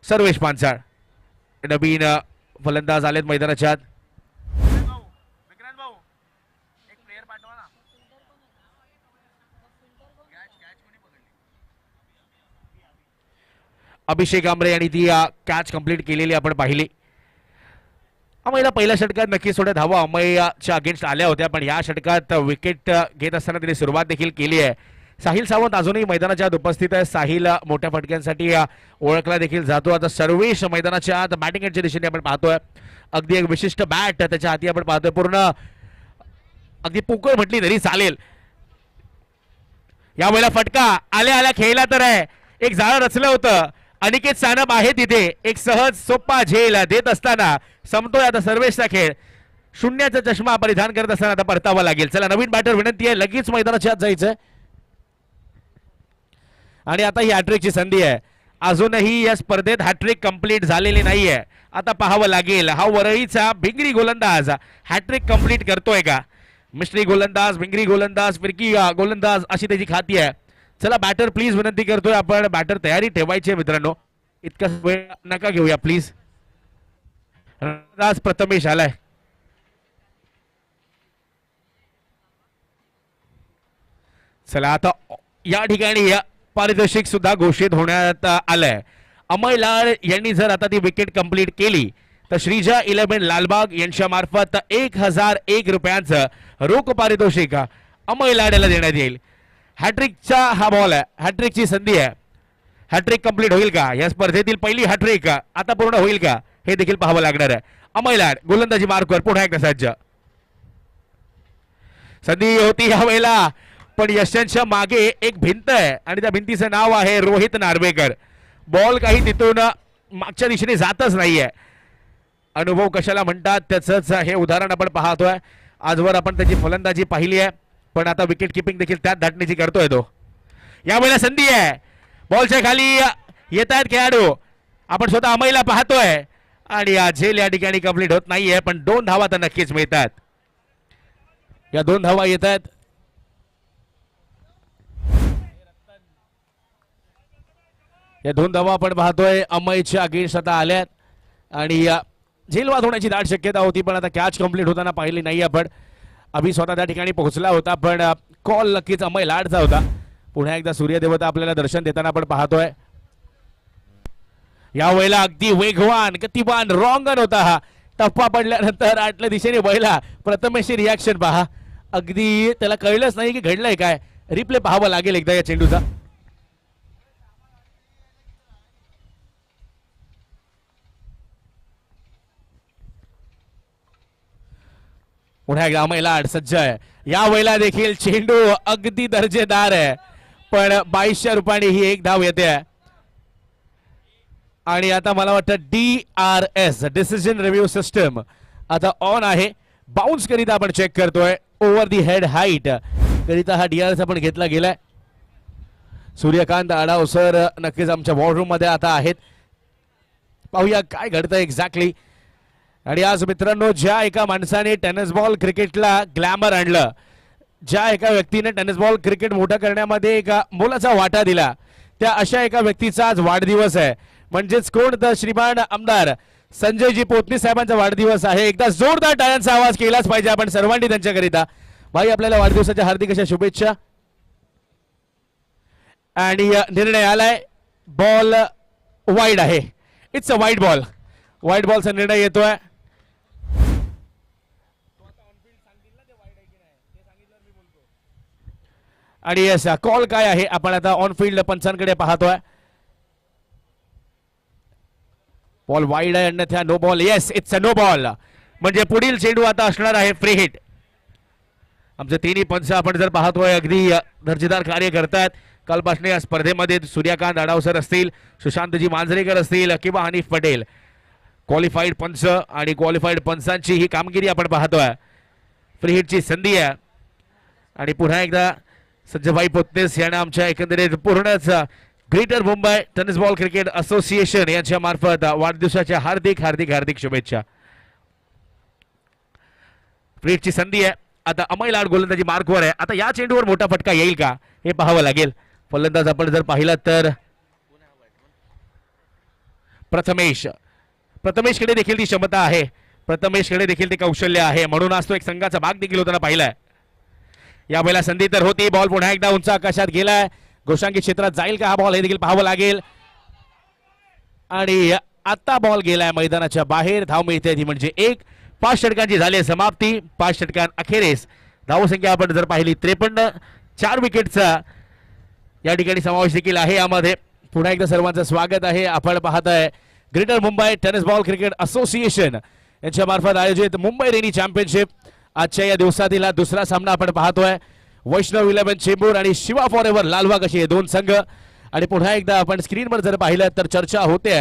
सर्वेश पांचाळ नवीन फलंदाज आलेत मैदानाच्या आत. विक्रांत भाऊ एक प्लेयर पाठवा ना. अभिषेक आंबरे यांनी ती कॅच कंप्लीट केलेली आपण पाहिली. अमयला पहिल्या षटकात नक्कीच थोड्या धावा अमयच्या अगेन्स्ट आल्या होत्या, पण या षटकात विकेट घेत असताना त्यांनी सुरुवात देखील केली आहे. साहिल सावंत अजूनही मैदानाच्या आत उपस्थित आहे. साहिल मोठ्या फटक्यांसाठी ओळखला देखील जातो. आता सर्वेश मैदानाच्या आत बॅटिंग एंडच्या दिशेने आपण पाहतोय. अगदी एक विशिष्ट बॅट त्याच्या हाती आपण पाहतोय. पूर्ण अगदी पोकळ म्हटली तरी चालेल. यावेळेला फटका आल्या खेळला तर आहे. एक जाळं रचलं होतं. अनिकेत सानप आहे तिथे. एक सहज सोपा झेल देत असताना संपतोय आता सर्वेशचा खेळ. शून्याचा चष्मा परिधान करत असताना आता परतावा लागेल. चला, नवीन बॅटर विनंती आहे, लगेच मैदानाच्या आत जायचंय. आणि आता ही हॅट्रिकची संधी आहे. अजूनही या स्पर्धेत हॅट्रिक कंप्लीट झालेली नाहीये. आता पाहावं लागेल हा वरळीचा भिंगरी गोलंदाज हॅट्रिक कंप्लीट करतोय का. मिस्ट्री गोलंदाज, भिंगरी गोलंदाज, फिरकी गोलंदाज अशी त्याची खाती आहे. चला बॅटर प्लीज विनंती करतोय आपण, बॅटर तयारी ठेवायची मित्रांनो. इतका वेळ नका घेऊया प्लीज. प्रथमेश आलाय. चला आता या ठिकाणी पारितोषिक सुद्धा घोषित होण्यात आलंय. अमय लाड यांनी जर आता ती विकेट कंप्लीट केली तर श्रीजा 11 लालबाग यांच्या मार्फत 1001 रुपयांचं रोख पारितोषिक अमय लाड याला देण्यात येईल. हॅट्रिकचा हा बॉल आहे, हॅट्रिकची संधी आहे. हॅट्रिक कंप्लीट होईल का? या स्पर्धेतील पहिली हॅट्रिक आता पूर्ण होईल का हे देखील पाहावं लागणार आहे. अमय लाड गोलंदाजी मार्कवर पुन्हा एकदा सज्ज. संधी होती या वेळेला, पण यशांच्या मागे एक भिंत आहे आणि त्या भिंतीचं नाव आहे रोहित नार्वेकर. बॉल काही तिथून मागच्या दिशेने जातच नाहीये. अनुभव कशाला म्हणतात त्याचंच हे उदाहरण आपण पाहतोय. आजवर आपण त्याची फलंदाजी पाहिली आहे, पण आता विकेट किपिंग देखील त्याच धाटणीची करतोय तो. यावेळेला संधी आहे. बॉलच्या खाली येत आहेत खेळाडू. आपण स्वतः अमयला पाहतोय आणि झेल या ठिकाणी कंप्लीट होत नाहीये, पण 2 धावा तर नक्कीच मिळतात. या 2 धावा येत आहेत. या 2 धावा आपण पाहतोय अमयच्या अगेन्स्ट आता आल्यात आणि झेल वाद होण्याची दाट शक्यता होती, पण आता कॅच कंप्लीट होताना पाहिली नाही आपण. अभि स्वतः त्या ठिकाणी पोहोचला होता, पण कॉल नक्कीच अमय लाडचा होता. पुन्हा एकदा सूर्यदेवता आपल्याला दर्शन देताना आपण पाहतोय. यावेळेला अगदी वेगवान गतिवान रॉंगन होता हा. टप्पा पडल्यानंतर आतल्या दिशेने वळला. प्रथमेशची रिॲक्शन पहा. अगदी त्याला कळलंच नाही की घडलंय काय. रिप्ले पाहावं लागेल एकदा या चेंडूचा. पुन्हा एकदा अमय लाड सज्ज आहे. या वेळेला देखील चेंडू अगदी दर्जेदार आहे, पण 2200 रुपयांनी ही एक धाव येते. आणि आता मला वाटतं DRS डिसिजन रिव्ह्यू सिस्टम आता ऑन आहे. बाउन्स करिता आपण चेक करतोय. ओव्हर दी हेड हाईट करिता हा DRS आपण घेतला गेलाय. सूर्यकांत आडाव सर नक्कीच आमच्या वॉररूम मध्ये आता आहेत. पाहूया काय घडतंय एक्झॅक्टली. आणि आज मित्रांनो, ज्या एका माणसाने टेनिस बॉल क्रिकेटला ग्लॅमर आणलं, ज्या एका व्यक्तीने टेनिस बॉल क्रिकेट मोठं करण्यामध्ये एका मोलाचा वाटा दिला, त्या अशा एका व्यक्तीचा आज वाढदिवस आहे. म्हणजेच कोण तर श्रीमान आमदार संजयजी पोतनी साहेबांचा वाढदिवस आहे. एकदा जोरदार टाळ्यांचा आवाज केलाच पाहिजे आपण सर्वांनी त्यांच्याकरिता. भाई आपल्याला वाढदिवसाच्या हार्दिक अशा शुभेच्छा. आणि निर्णय आलाय बॉल वाईड आहे. It's a wide ball. Wide बॉलचा निर्णय येतोय. आणि यस कॉल काय आहे आपण आता ऑन फील्ड पंचांकडे पाहतोय. बॉल वाईड आहे अन्यथा no ball. Yes it's a no ball. म्हणजे पुढील चेंडू आता असणार आहे फ्री हिट. आमचे तिन्ही पंच आपण जर पाहतोय अगदी दर्जेदार कार्य करतात. कालपासून या स्पर्धेमध्ये सूर्यकांत अडावसर असतील, सुशांतजी मांजरेकर असतील किंवा हनीफ पटेल क्वालिफाईड पंच आणि क्वालिफाईड पंचांची ही कामगिरी आपण पाहतोय. फ्री हिटची संधी आहे आणि पुन्हा एकदा संजयभाई पोतनेस यांना आमच्या एकंदरीत पूर्णच greater Mumbai tennis ball cricket association यांच्या मार्फत वाढदिवसाच्या हार्दिक हार्दिक हार्दिक शुभेच्छा. फ्री हिटची संधी आहे. आता अमय लाड गोलंदाजी मार्कवर आहे. आता या चेंडूवर मोठा फटका येईल का हे पाहावं लागेल. फलंदाज आपण जर पाहिला तर प्रथमेशकडे देखील ती क्षमता आहे. प्रथमेशकडे देखील ते कौशल्य आहे. म्हणून आज तो एक संघाचा भाग देखील होताना पाहिलाय. या वेळेला संधी तर होती. बॉल पुन्हा एकदा उंच आकाशात गेलाय. गोशांकी क्षेत्रात जाईल का हा बॉल हे देखील पाहावं लागेल. आणि आता बॉल गेलाय मैदानाच्या बाहेर. धाव मिळते ती म्हणजे 1. 5 षटकांची झाली समाप्ती. 5 षटकां अखेरीस धावसंख्या आपण जर पाहिली 53. 4 विकेटचा या ठिकाणी समावेश देखील आहे यामध्ये. पुन्हा एकदा सर्वांचं स्वागत आहे. आपण पाहताय greater Mumbai tennis ball cricket association यांच्या मार्फत आयोजित मुंबई रेनी चॅम्पियनशिप. आजच्या या दिवसातील हा दुसरा सामना आपण पाहतोय. वैष्णव 11 चेंबूर आणि शिवा फॉरेव्हर लालबाग असे हे दोन संघ. आणि पुन्हा एकदा आपण स्क्रीनवर जर पाहिलं तर चर्चा होते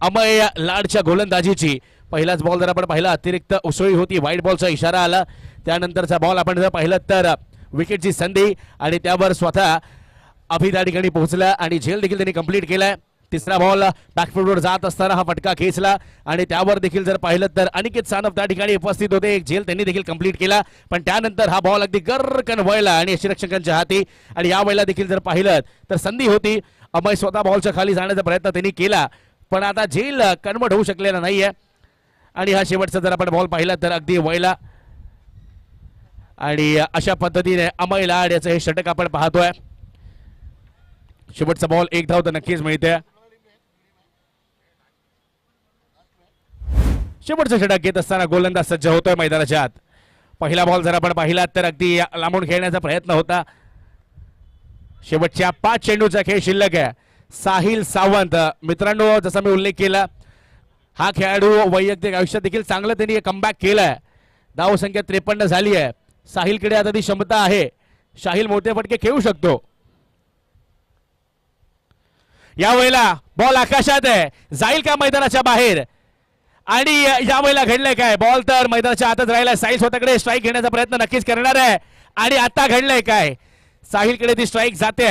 अमय लाडच्या गोलंदाजीची. पहिलाच बॉल जर आपण पाहिला अतिरिक्त उसळी होती. वाईट बॉलचा इशारा आला. त्यानंतरचा बॉल आपण जर पाहिलं तर विकेटची संधी आणि त्यावर स्वतः अभि त्या ठिकाणी पोहोचला आणि झेल देखील त्यांनी कंप्लीट केलाय. तिसरा बॉल बॅकफुटवर जात असताना हा फटका खेचला आणि त्यावर देखील जर पाहिलं तर अनिकेत सानप त्या ठिकाणी उपस्थित होते. एक झेल त्यांनी देखील कंप्लीट केला. पण त्यानंतर हा बॉल अगदी गर्रकन वळला आणि यष्टिरक्षकांच्या हाती. आणि या वेळेला देखील जर पाहिलं तर संधी होती. अमय स्वतः बॉलच्या खाली जाण्याचा प्रयत्न त्यांनी केला पण आता झेल कन्वर्ट होऊ शकलेला नाहीये. आणि हा शेवटचा जर आपण बॉल पाहिला तर अगदी वळला. आणि अशा पद्धतीने अमय लाड याचं हे षटक आपण पाहतोय. शेवटचा बॉल 1 धाव तर नक्कीच मिळते. शेवटचं षटक घेत असताना गोलंदाज सज्ज होतोय मैदानाच्या आत. पहिला बॉल जर आपण पाहिला तर अगदी लांबून खेळण्याचा प्रयत्न होता. शेवटच्या 5 चेंडूचा खेळ शिल्लक आहे. साहिल सावंत मित्रांनो जसा मी उल्लेख केला हा खेळाडू वैयक्तिक आयुष्यात देखील चांगलं त्यांनी कमबॅक केलाय. धाव संख्या 53 झाली आहे. साहिलकडे आता ती क्षमता आहे. साहिल मोठे फटके खेळू शकतो. या वेळेला बॉल आकाशात आहे. जाईल का मैदानाच्या बाहेर. आणि या वेळेला घडलंय काय. बॉल तर मैदानाच्या आतच राहिला. साहिल स्वतःकडे स्ट्राईक घेण्याचा प्रयत्न नक्कीच करणार आहे. आणि आता घडलंय काय. साहिलकडे ती स्ट्राईक जाते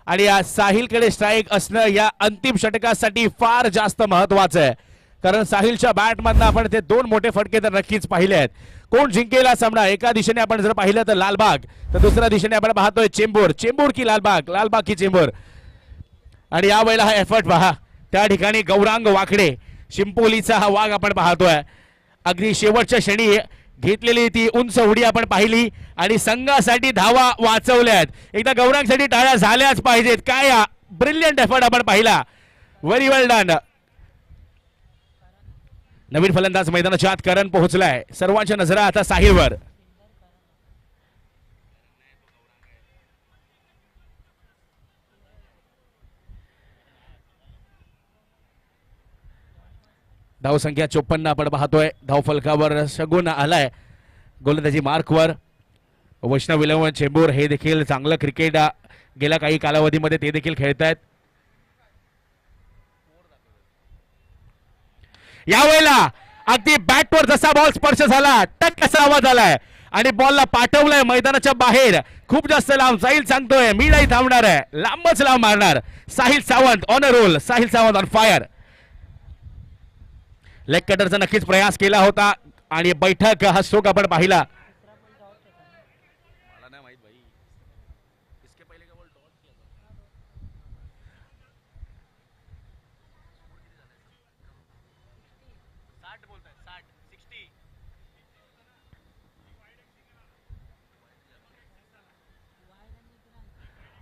आणि या साहिलकडे स्ट्राईक असणं या अंतिम षटकासाठी फार जास्त महत्वाचं आहे. कारण साहिलच्या बॅटमधनं आपण ते 2 मोठे फटके तर नक्कीच पाहिले आहेत. कोण जिंकेल हा सामना. एका दिशेने आपण जर पाहिलं तर लालबाग तर दुसऱ्या दिशेने आपण पाहतोय चेंबूर. चेंबूर की लालबाग. लालबाग की चेंबूर. आणि या वेळेला हा एफर्ट पहा. त्या ठिकाणी गौरांग वाकडे शिंपोलीचा हा वाघ आपण पाहतोय. अगदी शेवटच्या क्षणी घेतलेली ती उंच उडी आपण पाहिली आणि संघासाठी धावा वाचवल्यात. एकदा गौरांगसाठी टाळ्या झाल्याच पाहिजेत. काय ब्रिलियंट एफर्ट आपण पाहिला. व्हेरी वेल डन. नवीन फलंदाज मैदानाच्या आत करण पोहोचलाय. सर्वांच्या नजरा आता साहिलवर. धाव संख्या 54 आपण पाहतोय. धाव फलकावर शगुन आलाय गोलंदाजी मार्कवर. वैष्णव 11 चेंबूर हे देखील चांगलं क्रिकेट गेल्या काही कालावधीमध्ये ते देखील खेळतायत. यावेळेला अगदी बॅटवर जसा बॉल स्पर्श झाला टक असा आवाज आलाय आणि बॉलला पाठवलंय मैदानाच्या बाहेर. खूप जास्त लांब. साहिल सांगतोय मी नाही थांबणार आहे. लांबच लांब मारणार. Sahil Sawant on a roll. Sahil Sawant on fire. Leg कटरचा नक्कीच प्रयास केला होता आणि बैठक हा स्ट्रोक आपण पाहिला. मला नाही माहित भाई. इसके पहले का बॉल डॉट किया था.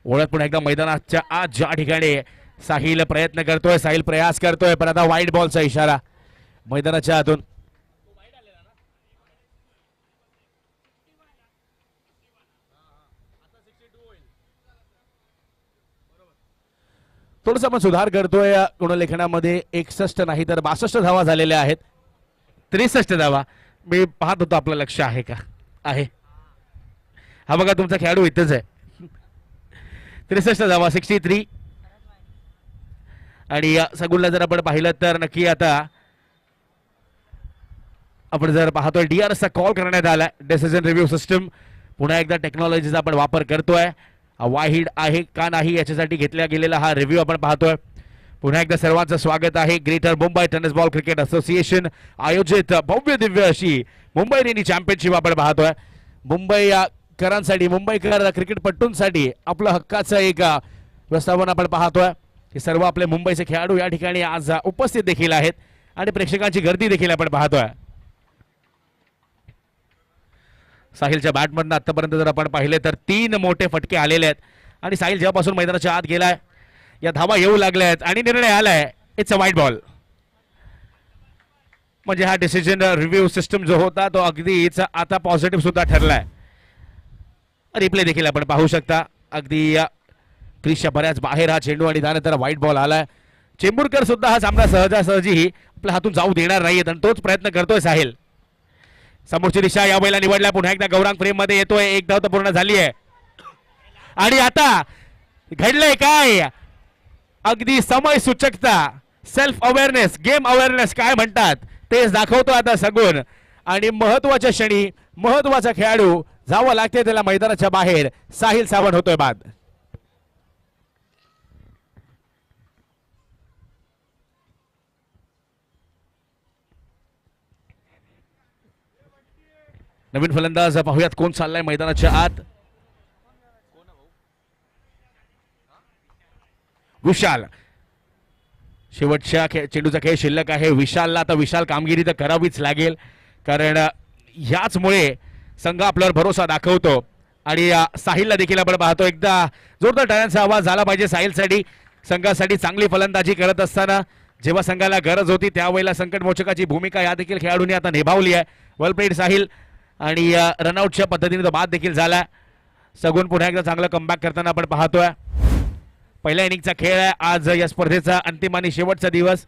ओळख पुन्हा एकदा मैदानाच्या आत ज्या ठिकाणी साहिल प्रयत्न करतोय, साहिल प्रयास करतोय, पण आता वाईट बॉलचा इशारा मैदानाच्या आतून. थोडस आपण सुधार करतोय गुणलेखनामध्ये. 61 नाही तर 62 धावा झालेल्या आहेत. 63 धावा. मी पाहत होतो, आपलं लक्ष आहे का? आहे. हा बघा तुमचा खेळाडू इथेच आहे. 63 धावा, 63. आणि सगुलला जर आपण पाहिलं तर नक्की आता आपण जर पाहतोय डीआरएसचा कॉल करण्यात आलाय. डिसिजन रिव्ह्यू सिस्टम पुन्हा एकदा टेक्नॉलॉजीचा आपण वापर करतोय. वाहिड आहे का नाही याच्यासाठी घेतला गेलेला हा रिव्ह्यू आपण पाहतोय. पुन्हा एकदा सर्वांचं स्वागत आहे. Greater Mumbai tennis ball cricket association आयोजित भव्य दिव्य अशी मुंबई रेनी चॅम्पियनशिप आपण पाहतोय. मुंबईकरांसाठी, मुंबईकर क्रिकेटपटूंसाठी आपलं हक्काचं एक प्रस्तावना आपण पाहतोय. हे सर्व आपले मुंबईचे खेळाडू या ठिकाणी आज उपस्थित देखील आहेत आणि प्रेक्षकांची गर्दी देखील आपण पाहतोय. साहिलच्या बॅटमधनं आतापर्यंत जर आपण पाहिले तर 3 मोठे फटके आलेले आहेत आणि साहिल जेव्हापासून मैदानाच्या आत गेलाय या धावा येऊ लागल्या आहेत आणि निर्णय आलाय इट्स अ वाईट बॉल. म्हणजे हा डिसिजन रिव्ह्यू सिस्टम जो होता तो अगदीच आता पॉझिटिव्ह सुद्धा ठरलाय. रिप्ले देखील आपण पाहू शकता. अगदी क्रीजच्या बऱ्याच बाहेर हा चेंडू आणि त्यानंतर व्हाईट बॉल आलाय. चेंबूरकर सुद्धा हा सामना सहजासहजी आपल्या हातून जाऊ देणार नाहीयेत आणि तोच प्रयत्न करतोय साहिल. समोरची दिशा या वेळेला निवडल्या. पुन्हा एकदा गौरांग फ्रेम मध्ये येतोय. एक धाव तर पूर्ण झाली आहे आणि आता घडलंय काय? अगदी समय सूचकता, सेल्फ अवेअरनेस, गेम अवेअरनेस काय म्हणतात तेच दाखवतो आता सगुन. आणि महत्वाच्या क्षणी महत्वाचा खेळाडू जावं लागते त्याला मैदानाच्या बाहेर. साहिल सावंत होतोय बाद. नवीन फलंदाज पाहूयात कोण चाललाय मैदानाच्या आत. विशाल. शेवटच्या चेंडूचा खेळ शिल्लक आहे. विशालला आता विशाल कामगिरी तर करावीच लागेल, कारण ह्याचमुळे संघ आपल्यावर भरोसा दाखवतो. आणि साहिलला देखील आपण पाहतो. एकदा जोरदार टाळ्यांचा आवाज झाला पाहिजे साहिलसाठी. संघासाठी चांगली फलंदाजी करत असताना जेव्हा संघाला गरज होती त्यावेळेला संकटमोचकाची भूमिका या देखील खेळाडूंनी आता निभावली आहे. वेल प्लेड साहिल. आणि रनआउटच्या पद्धतीने तो बाद देखील झाला. सगुन पुन्हा एकदा चांगलं कमबॅक करताना आपण पाहतोय. पहिल्या इनिंगचा खेळ आहे आज या स्पर्धेचा अंतिम आणि शेवटचा दिवस.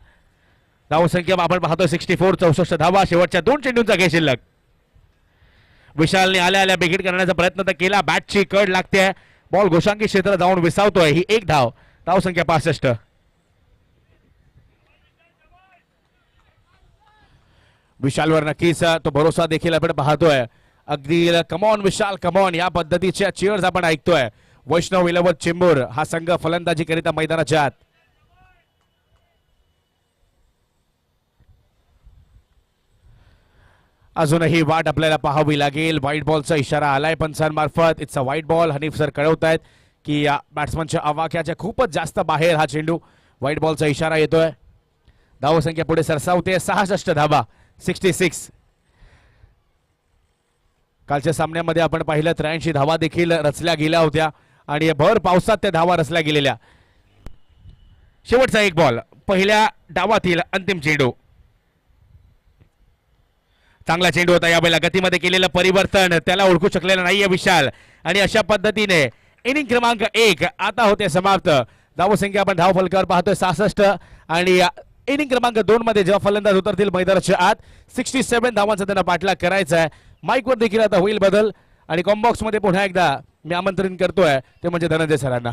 धावसंख्या आपण पाहतोय 64, 64 धावा. शेवटच्या 2 चेंडूंचा खेळ शिल्लक. विशालने आल्या आल्या बिगिट करण्याचा प्रयत्न तर केला. बॅटची कड लागते. बॉल गोशांकी क्षेत्र जाऊन विसावतोय. ही एक धाव. धावसंख्या 65. विशालवर नक्कीच तो भरोसा देखील आपण पाहतोय. अगदी कमॉन विशाल कमॉन या पद्धतीच्या चीअर्स आपण ऐकतोय. वैष्णव इलेव्हन चेंबूर हा संघ फलंदाजी करिता मैदानाच्या आत. अजूनही वाट आपल्याला पाहावी लागेल. व्हाईट बॉलचा इशारा आलाय पंचांमार्फत. It's a white ball. Hanif sir कळवतायत की बॅट्समनच्या आवाक्याच्या खूपच जास्त बाहेर हा चेंडू. व्हाईट बॉलचा इशारा येतोय. धावसंख्या पुढे सरसावते. 66 धावा. 66. कालच्या सामन्यामध्ये आपण पाहिलं 83 धावा देखील रचल्या गेल्या होत्या आणि भर पावसात त्या धावा रचल्या गेलेल्या. शेवटचा एक बॉल. पहिल्या डावातील अंतिम चेंडू. चांगला चेंडू होता. यावेळेला गतीमध्ये केलेलं परिवर्तन त्याला ओळखू शकलेलं नाहीये विशाल. आणि अशा पद्धतीने इनिंग क्रमांक 1 आता होते समाप्त. धावसंख्या आपण धाव फलकावर पाहतोय 66. आणि इनिंग क्रमांक 2 मध्ये जेव्हा फलंदाज उतरतील मैदानाच्या आत 67 धावांचा त्यांना पाठलाग करायचा आहे. माईकवर देखील आता होईल बदल. आणि कॉम्बॉक्स मध्ये पुन्हा एकदा मी आमंत्रण करतोय ते म्हणजे धनंजय सरांना.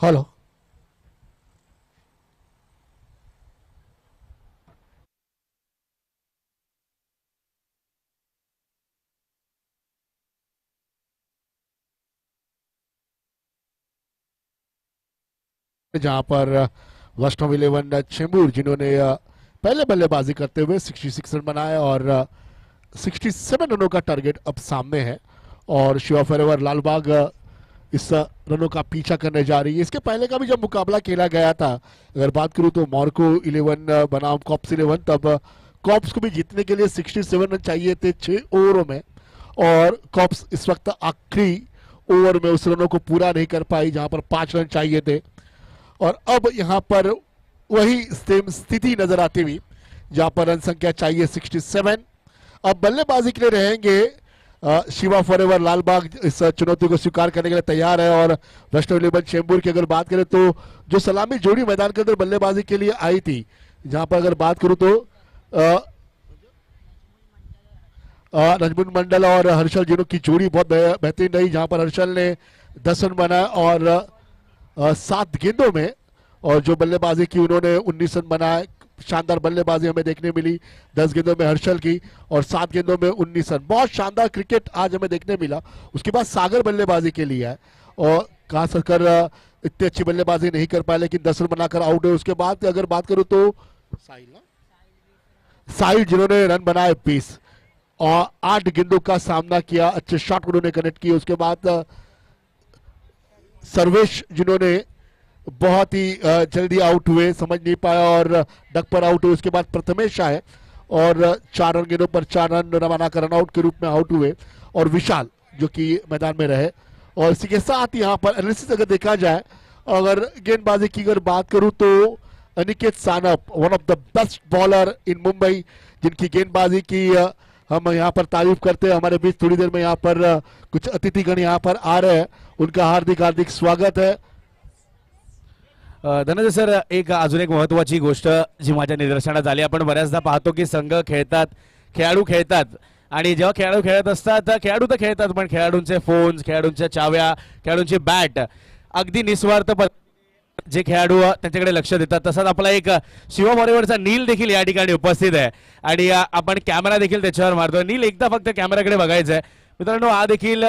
हेलो, जहां पर वैष्णव इलेवन चेंबूर जिन्होंने पहले बल्लेबाजी करते हुए 66 रन बनाए और 67 रनों का टारगेट अब सामने है और शिवा फॉरएवर लालबाग इस रनों का पीछा करने जा रही है। इसके पहले का भी जब मुकाबला खेला गया था, अगर बात करूं तो मॉर्को 11 बनाम कॉप्स 11, तब कॉप्स को भी जीतने के लिए 67 रन चाहिए थे 6 ओवरों में और कॉप्स इस वक्त आखिरी ओवर में उस रनों को पूरा नहीं कर पाई जहां पर 5 रन चाहिए थे। और अब यहां पर वही सेम स्थिति नजर आती हुई जहां पर रन संख्या चाहिए 67। अब बल्लेबाजी के लिए रहेंगे शिवा फॉरएवर लालबाग, इस चुनौती को स्वीकार करने के लिए तैयार है। और वैष्णव इलेवन चेंबूर की अगर बात करें तो जो सलामी जोड़ी मैदान के अंदर बल्लेबाजी के लिए आई थी, जहां पर अगर बात करूं तो नजमुल मंडल और हर्षल जिनों की जोड़ी बहुत बेहतरीन रही, जहां पर हर्षल ने 10 रन बनाए और 7 गेंदों में, और जो बल्लेबाजी की उन्होंने 19 रन बनाए। शानदार बल्लेबाजी हमें देखने मिली 10 गेंदों में हर्षल की और 7 गेंदों में 19 रन। बहुत शानदार क्रिकेट आज हमें देखने मिला। उसके बाद सागर बल्लेबाजी के लिए है और खास कर इतनी अच्छी बल्लेबाजी नहीं कर पाए लेकिन 10 रन बनाकर आउट है। उसके बाद अगर बात करूं तो साहिल जिन्होंने रन बनाए 20 और 8 गेंदों का सामना किया, अच्छे शॉट उन्होंने कनेक्ट किए। उसके बाद सर्वेश जिन्होंने बहुत ही जल्दी आउट हुए, समझ नहीं पाया और डक पर आउट हुए। उसके बाद प्रथमेश आए और 4 रन गेंदों पर 4 रन बनाकर रन आउट के रूप में आउट हुए और विशाल जो कि मैदान में रहे। और इसी के साथ यहाँ पर एनालिसिस अगर देखा जाए, अगर गेंदबाजी की अगर बात करूं तो Aniket Sanap one of the best bowler in Mumbai, जिनकी गेंदबाजी की हम यहाँ पर तारीफ करते हैं। हमारे बीच थोड़ी देर में यहाँ पर कुछ अतिथिगण यहाँ पर आ रहे हैं, उनका हार्दिक हार्दिक स्वागत है। धनंजय सर, अजून एक महत्वाची गोष्ट जी माझ्या निदर्शनास आली, आपण बऱ्याचदा पाहतो की संघ खेळतात, खेळाडू खेळतात आणि जेव्हा खेळाडू खेळत असतात खेळाडू तर खेळतात पण खेळाडूंचे फोन्स, खेळाडूंच्या चाव्या, खेळाडूंची बॅट अगदी निस्वार्थ जे खेळाडू त्यांच्याकडे लक्ष देतात, तसाच आपला एक शिवा फॉरएवरचा नील देखील या ठिकाणी उपस्थित आहे आणि आपण कॅमेरा देखील त्याच्यावर मारतोय। नील, एकदा फक्त कॅमेराकडे बघायचं आहे मित्रांनो। हा देखील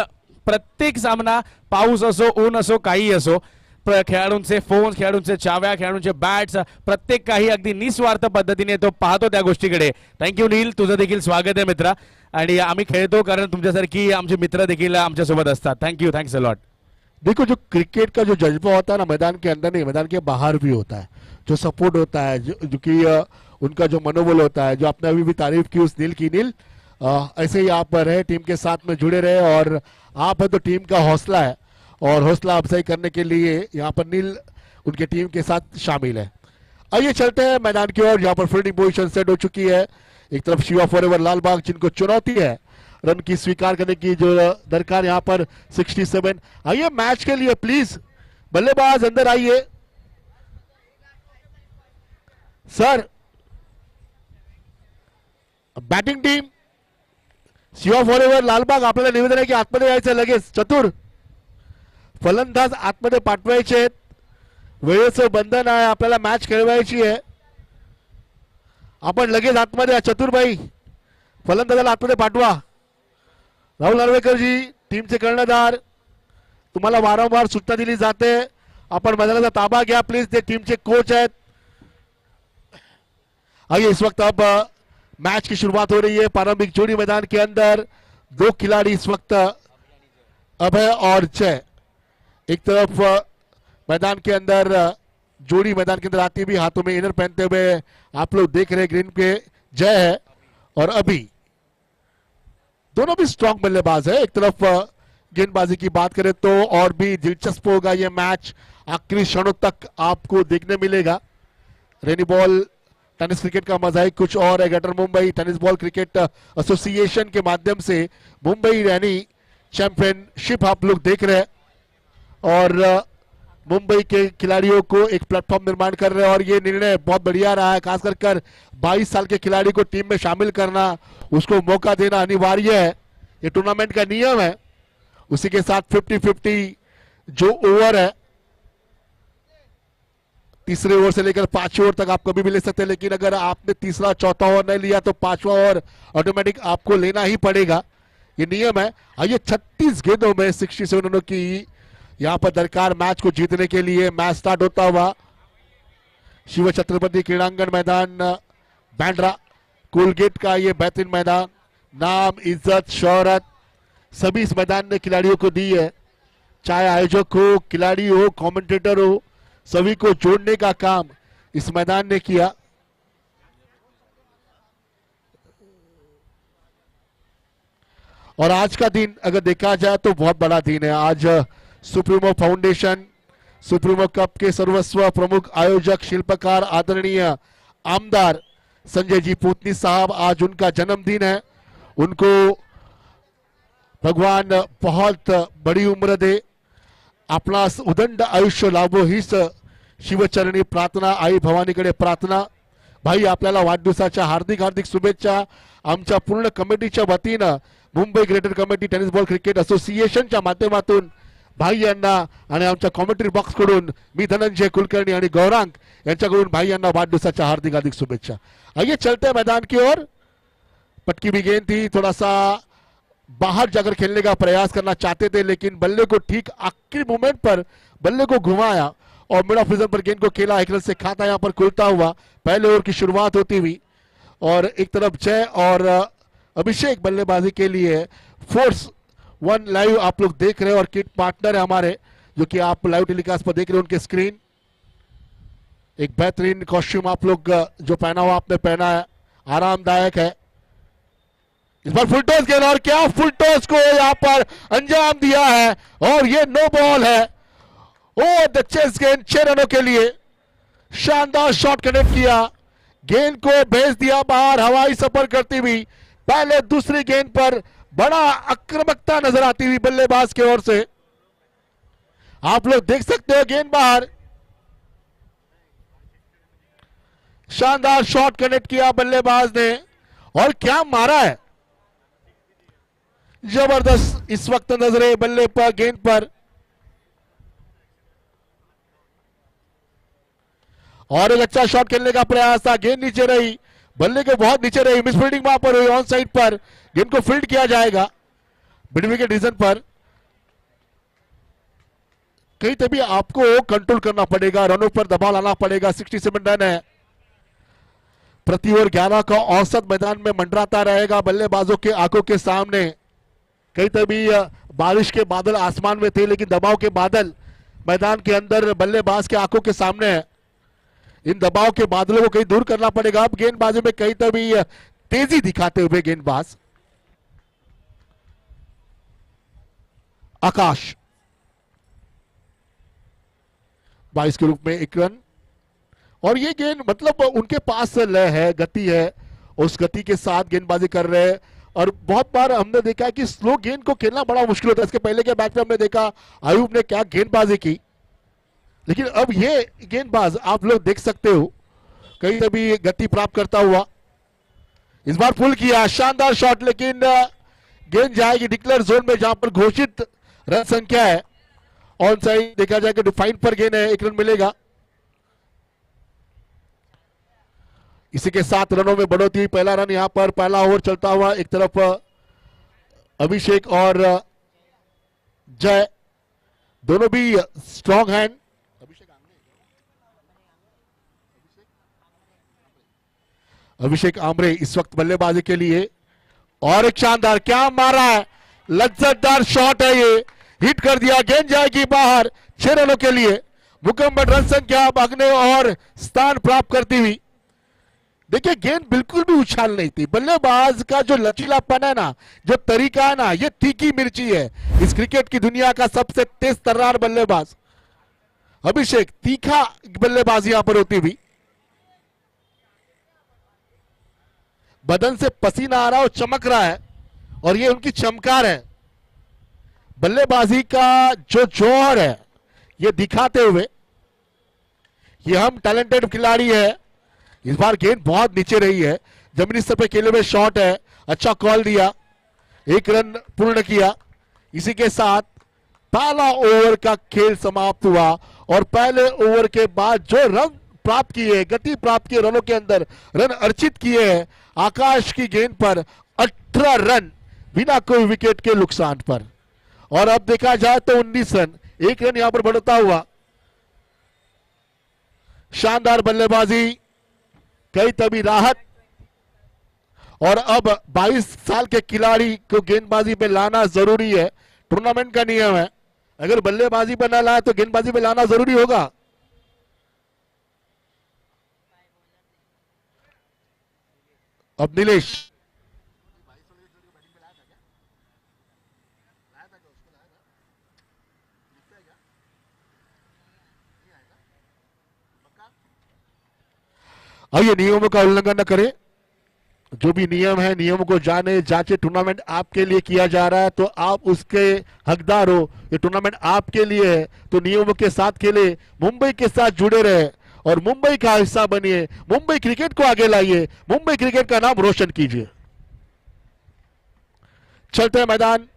प्रत्येक सामना पाऊस असो, ऊन असो, काही असो, खेळाडूंचे फोन्स, खेळाडूंचे चाव्या, खेळाडूंचे बॅट्स, प्रत्येक काही अगदी निस्वार्थ पद्धतीने तो पाहतो त्या गोष्टीकडे। थँक्यू नील, तुझं देखील स्वागत आहे मित्रा। आणि आम्ही खेळतो कारण तुमच्यासारखी आमचे मित्र देखील आमच्या सोबत असतात। Thank you, thanks a lot. देखो, जो क्रिकेट का जो जज्बा होता है ना, मैदान के अंदर नहीं, मैदान के बाहर भी होता है। जो सपोर्ट होता है, जो कि उनका जो मनोबल होता है, जो आपने अभी भी तारीफ की उस नील की, नील ऐसे ही आप रहे, टीम के साथ में जुड़े रहे और आप है तो टीम का हौसला है और हौसला अफजाई करने के लिए यहाँ पर नील उनके टीम के साथ शामिल है। आइए चलते हैं मैदान की ओर, यहाँ पर फील्डिंग पोजीशन सेट हो चुकी है। एक तरफ शिवा फॉरएवर लालबाग जिनको चुनौती है रन की स्वीकार करने की जो दरकार, यहाँ पर 67। आइए मैच के लिए प्लीज बल्लेबाज अंदर आइए sir. Batting team Shiva forever Lalbaug, आपल्याला निवेदन आहे की आतमध्ये यायचं लगेच। चतुर फलंदाज आतमध्ये पाठवायचे आहेत, वेळेचं बंधन आहे, आपल्याला मॅच खेळवायची आहे। आपण लगेच आतमध्ये, चतुरबाई फलंदाजाला आतमध्ये पाठवा। राहुल नार्वेकर जी, टीमचे कर्णधार, तुम्हाला वारंवार सूचना दिली जाते, आपण मैदानाचा ताबा घ्या प्लीज, ते टीमचे कोच आहेत। आइए इस वक्त अब मैच की शुरुआत हो रही है। प्रारंभिक जोड़ी मैदान के अंदर, 2 खिलाड़ी इस वक्त अभय और जय। एक तरफ मैदान के अंदर जोड़ी मैदान के अंदर आती हुई, हाथों में इनर पहनते हुए आप लोग देख रहे हैं ग्रीन पे जय है और अभी दोनों भी स्ट्रॉन्ग बल्लेबाज है। एक तरफ गेंदबाजी की बात करें तो और भी दिलचस्प होगा यह मैच, आखिरी क्षणों तक आपको देखने मिलेगा। रेनी बॉल टेनिस क्रिकेट का मजा ही कुछ और है। Greater Mumbai tennis ball cricket association के माध्यम से मुंबई रैनी चैंपियनशिप आप लोग देख रहे हैं और मुंबई के खिलाड़ियों को एक प्लेटफॉर्म निर्माण कर रहे हैं और ये निर्णय बहुत बढ़िया रहा है। खासकर कर 22 साल के खिलाड़ी को टीम में शामिल करना, उसको मौका देना अनिवार्य है, ये टूर्नामेंट का नियम है। उसी के साथ 50-50 जो ओवर है तीसरे ओवर से लेकर पांचवें ओवर तक आप कभी भी ले सकते हैं, लेकिन अगर आपने तीसरा चौथा ओवर नहीं लिया तो पांचवा ओवर ऑटोमेटिक आपको लेना ही पड़ेगा, ये नियम है। आइए 36 गेंदों में 67 रनों की यहां पर दरकार मैच को जीतने के लिए। मैच स्टार्ट होता हुआ शिव छत्रपति क्रीड़ांगण मैदान बैंड्रा कोलगेट का ये बेहतरीन मैदान, नाम इज्जत शोहरत सभी इस मैदान ने खिलाड़ियों को दी है, चाहे आयोजक हो खिलाड़ी हो कमेंटेटर हो, सभी को जोड़ने का काम इस मैदान ने किया। और आज का दिन अगर देखा जाए तो बहुत बड़ा दिन है। आज सुप्रीमो फाउंडेशन सुप्रीमो कप के सर्वस्व प्रमुख आयोजक शिल्पकार आदरणीय आमदार संजय जी पूतनी साहब, आज उनका जन्मदिन है। उनको भगवान बहुत बड़ी उम्र दे, आपला उदंड आयुष्य लाभो हीच शिवचरणी प्रार्थना, आई भवानीकडे प्रार्थना। भाई आपल्याला वाढदिवसाच्या हार्दिक हार्दिक शुभेच्छा आमच्या पूर्ण कमिटीच्या वतीनं Mumbai greater committee tennis ball cricket असोसिएशनच्या माध्यमातून भाई यांना आणि आमच्या कॉमेंट्री बॉक्स कडून मी धनंजय कुलकर्णी आणि गौरांग यांच्याकडून भाई यांना वाढदिवसाच्या हार्दिक हार्दिक शुभेच्छा। आइए चलते हैं मैदान की ओर। पटकी भी गेंद थी, थोड़ा सा बाहर जाकर खेलने का प्रयास करना चाहते थे, लेकिन बल्ले को ठीक आखिरी मोमेंट पर बल्ले को घुमाया और मिड ऑफ सीजन पर गेंद को खेला। एक रन से खाता यहां पर खुलता हुआ पहले ओवर की शुरुआत होती हुई, और एक तरफ जय और अभिषेक बल्लेबाजी के लिए। फोर्स वन लाइव आप लोग देख रहे हैं और किट पार्टनर है हमारे, जो कि आप लाइव टेलीकास्ट पर देख रहे हैं उनके स्क्रीन। एक बेहतरीन कॉस्ट्यूम आप लोग जो पहना हुआ आपने पहना है, आरामदायक है। इस बार फुल टॉस गेंद और क्या फुल टॉस को यहां पर अंजाम दिया है, और ये नो बॉल है। ओ द चेस गेंद 6 रनों के लिए शानदार शॉट कनेक्ट किया, गेंद को भेज दिया बाहर हवाई सफर करती हुई। पहले दूसरी गेंद पर बड़ा आक्रामकता नजर आती हुई बल्लेबाज की ओर से, आप लोग देख सकते हो गेंद बाहर। शानदार शॉट कनेक्ट किया बल्लेबाज ने, और क्या मारा है, जबरदस्त इस वक्त नजरे बल्ले पर गेंद पर। और एक अच्छा शॉट खेलने का प्रयास था, गेंद नीचे रही, बल्ले के बहुत नीचे रही, मिस फील्डिंग वहां पर हुई। ऑन साइड पर गेंद को फील्ड किया जाएगा मिड विकेट रीजन पर। कहीं तभी आपको कंट्रोल करना पड़ेगा, रनों पर दबाव लाना पड़ेगा। 67 रन है, प्रति ओवर 11 का औसत मैदान में मंडराता रहेगा बल्लेबाजों के आंखों के सामने। कहीं तभी बारिश के बादल आसमान में थे, लेकिन दबाव के बादल मैदान के अंदर बल्लेबाज के आंखों के सामने है। इन दबाव के बादलों को कहीं दूर करना पड़ेगा। अब गेंदबाजी में कहीं तभी तेजी दिखाते हुए गेंदबाज आकाश 22 के रूप में 1 रन। और ये गेंद मतलब उनके पास लय है, गति है, उस गति के साथ गेंदबाजी कर रहे हैं। और बहुत बार हमने देखा है कि स्लो गेंद को खेलना बड़ा मुश्किल होता है। इसके पहले के मैच में हमने देखा आयुब ने क्या गेंदबाजी की, लेकिन अब ये गेंदबाज आप लोग देख सकते हो कहीं तभी गति प्राप्त करता हुआ। इस बार पुल किया, शानदार शॉट, लेकिन गेंद जाएगी डिक्लेयर जोन में जहां पर घोषित रन संख्या है। ऑन साइड देखा जाएगा, डिफाइन पर गेंद है, 1 रन मिलेगा। इसी के 7 रनों में बढ़ोतरी, पहला रन यहां पर पहला ओवर चलता हुआ। एक तरफ अभिषेक और जय दोनों भी स्ट्रॉन्ग हैंड। अभिषेक आमरे इस वक्त बल्लेबाजी के लिए, और एक शानदार क्या मारा है, लज्जतदार शॉट है, ये हिट कर दिया, गेंद जाएगी बाहर 6 रनों के लिए। मुकम्मल रन संख्या भागने और स्थान प्राप्त करती हुई। देखिए गेंद बिल्कुल भी उछाल नहीं थी, बल्लेबाज का जो लचीलापन है ना, जो तरीका है ना, ये तीखी मिर्ची है। इस क्रिकेट की दुनिया का सबसे तेज तर्रार बल्लेबाज अभिषेक, तीखा बल्लेबाजी यहां पर होती हुई। बदन से पसीना आ रहा है और चमक रहा है, और ये उनकी चमकार है। बल्लेबाजी का जो जौहर है ये दिखाते हुए, ये हम टैलेंटेड खिलाड़ी है। इस बार गेंद बहुत नीचे रही है, जमीनी स्तर पे खेले हुए शॉट है, अच्छा कॉल दिया, 1 रन पूर्ण किया। इसी के साथ पहला ओवर का खेल समाप्त हुआ और पहले ओवर के बाद जो रन प्राप्त किए, गति प्राप्त किए, रनों के अंदर रन अर्जित किए हैं आकाश की गेंद पर 18 रन बिना कोई विकेट के नुकसान पर। और अब देखा जाए तो 19 रन, 1 रन यहां पर बढ़ता हुआ। शानदार बल्लेबाजी, कई तभी राहत। और अब 22 साल के खिलाड़ी को गेंदबाजी पे लाना जरूरी है, टूर्नामेंट का नियम है। अगर बल्लेबाजी पर ना लाए तो गेंदबाजी पे लाना जरूरी होगा। अब नीलेश आइए, नियमों का उल्लंघन न करें। जो भी नियम है नियमों को जाने जांचे। टूर्नामेंट आपके लिए किया जा रहा है तो आप उसके हकदार हो। ये टूर्नामेंट आपके लिए है तो नियमों के साथ खेले, मुंबई के साथ जुड़े रहे और मुंबई का हिस्सा बनिए। मुंबई क्रिकेट को आगे लाइए, मुंबई क्रिकेट का नाम रोशन कीजिए। चलते हैं मैदान।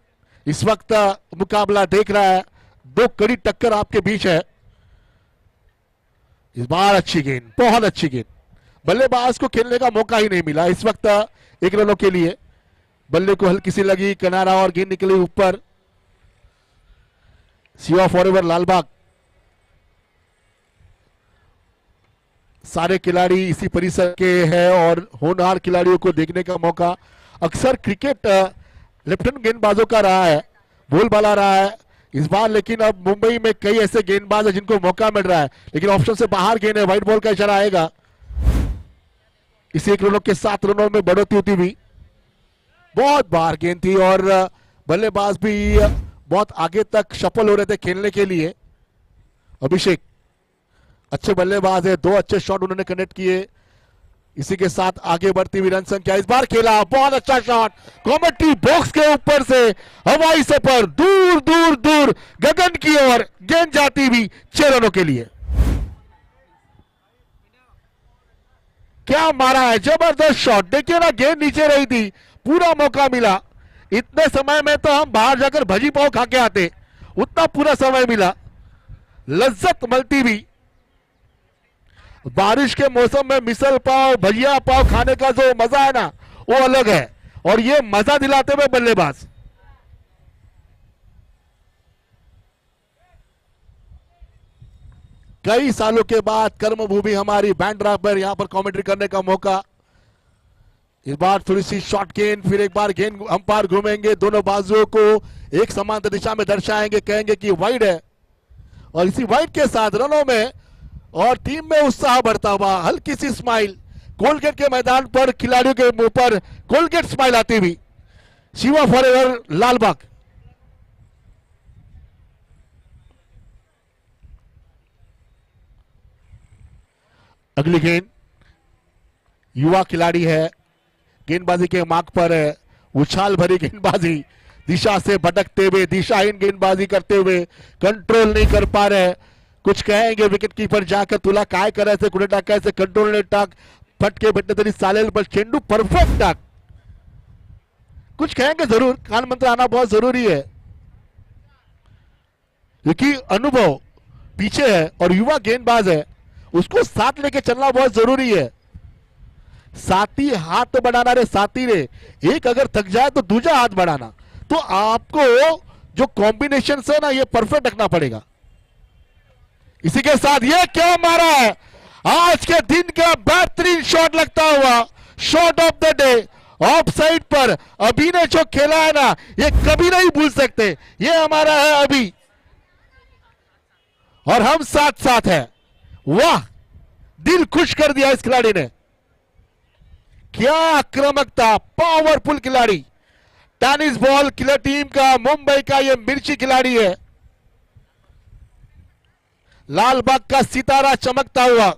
इस वक्त मुकाबला देख रहा है, 2 कड़ी टक्कर आपके बीच है। इस बार अच्छी गेंद, बहुत अच्छी गेंद। बल्लेबाज को खेलने का मौका ही नहीं मिला इस वक्त 1 रनों के लिए। बल्ले को हल्की सी लगी किनारा और गेंद निकली ऊपर। सिवा फॉरएवर लालबाग। सारे खिलाड़ी इसी परिसर के हैं और होनहार खिलाड़ियों को देखने का मौका अक्सर क्रिकेट लेफ्टिनेंट गेंदबाजों का रहा है, बोलबाला रहा है इस बार। लेकिन अब मुंबई में कई ऐसे गेंदबाज हैं जिनको मौका मिल रहा है, लेकिन ऑप्शन से बाहर गेंद है। व्हाइट बॉल का इशारा आएगा। इसी 1 रनों के 7 रनों में बढ़ोतरी होती हुई। बहुत बाहर गेंद थी और बल्लेबाज भी बहुत आगे तक सफल हो रहे थे खेलने के लिए। अभिषेक अच्छे बल्लेबाज है, 2 अच्छे शॉट उन्होंने कनेक्ट किए। इसी के साथ आगे बढ़ती हुई रन संख्या। इस बार खेला बहुत अच्छा शॉट, कॉमेंट्री बॉक्स के ऊपर से हवाई सफर, दूर दूर दूर गगन की ओर गेंद जाती हुई 6 रनों के लिए। क्या मारा है, जबरदस्त शॉट। देखिए ना, गेंद नीचे रही थी, पूरा मौका मिला। इतने समय में तो हम बाहर जाकर भजी पाव खा के आते, उतना पूरा समय मिला। लज्जत मिलती भी। बारिश के मौसम में मिसल पाव, भजिया पाव खाने का जो मजा है ना, वो अलग है। और ये मजा दिलाते हुए बल्लेबाज। कई सालों के बाद कर्मभूमि हमारी बैंड्रा पर यहां पर कमेंट्री करने का मौका। इस बार थोड़ी सी शॉर्ट गेंद, फिर एक बार गेंद अंपायर घूमेंगे, दोनों बाजुओं को एक समान दिशा में दर्शाएंगे, कहेंगे कि वाइड है। और इसी वाइड के साथ रनों में और टीम में उत्साह बढ़ता हुआ, हल्की सी स्माइल कोलगेट के मैदान पर खिलाड़ियों के मुंह पर कोलगेट स्माइल आती हुई। शिवा फॉरएवर लालबाग। अगली गेंद, युवा खिलाड़ी है, गेंदबाजी के मार्ग पर है। उछाल भरी गेंदबाजी, दिशा से भटकते हुए, दिशाहीन गेंदबाजी करते हुए, कंट्रोल नहीं कर पा रहे। कुछ कहेंगे विकेट कीपर जाकर तुला काय करायचं, कुठे टाकायचं, कंट्रोल नहीं टाक, फटके भेटले तरी चालेल पर चेंडू परफेक्ट टाक। कुछ कहेंगे जरूर, कान मंत्र आना बहुत जरूरी है क्योंकि अनुभव पीछे है और युवा गेंदबाज है, उसको साथ लेके चलना बहुत जरूरी है। साथी हाथ बढ़ाना रे, साथी रे, एक अगर थक जाए तो दूसरा हाथ बढ़ाना। तो आपको जो कॉम्बिनेशन है ना, ये परफेक्ट रखना पड़ेगा। इसी के साथ ये क्या मारा है, आज के दिन का बेहतरीन शॉट लगता हुआ, shot of the day, off side पर अभी ने जो खेला है ना, ये कभी नहीं भूल सकते। ये हमारा है अभी और हम साथ साथ हैं। वाह, दिल खुश कर दिया इस खिलाड़ी ने। क्या आक्रामकता, पावरफुल खिलाड़ी। टेनिस बॉल खिला टीम का, मुंबई का ये मिर्ची खिलाड़ी है। लालबाग का सितारा चमकता हुआ।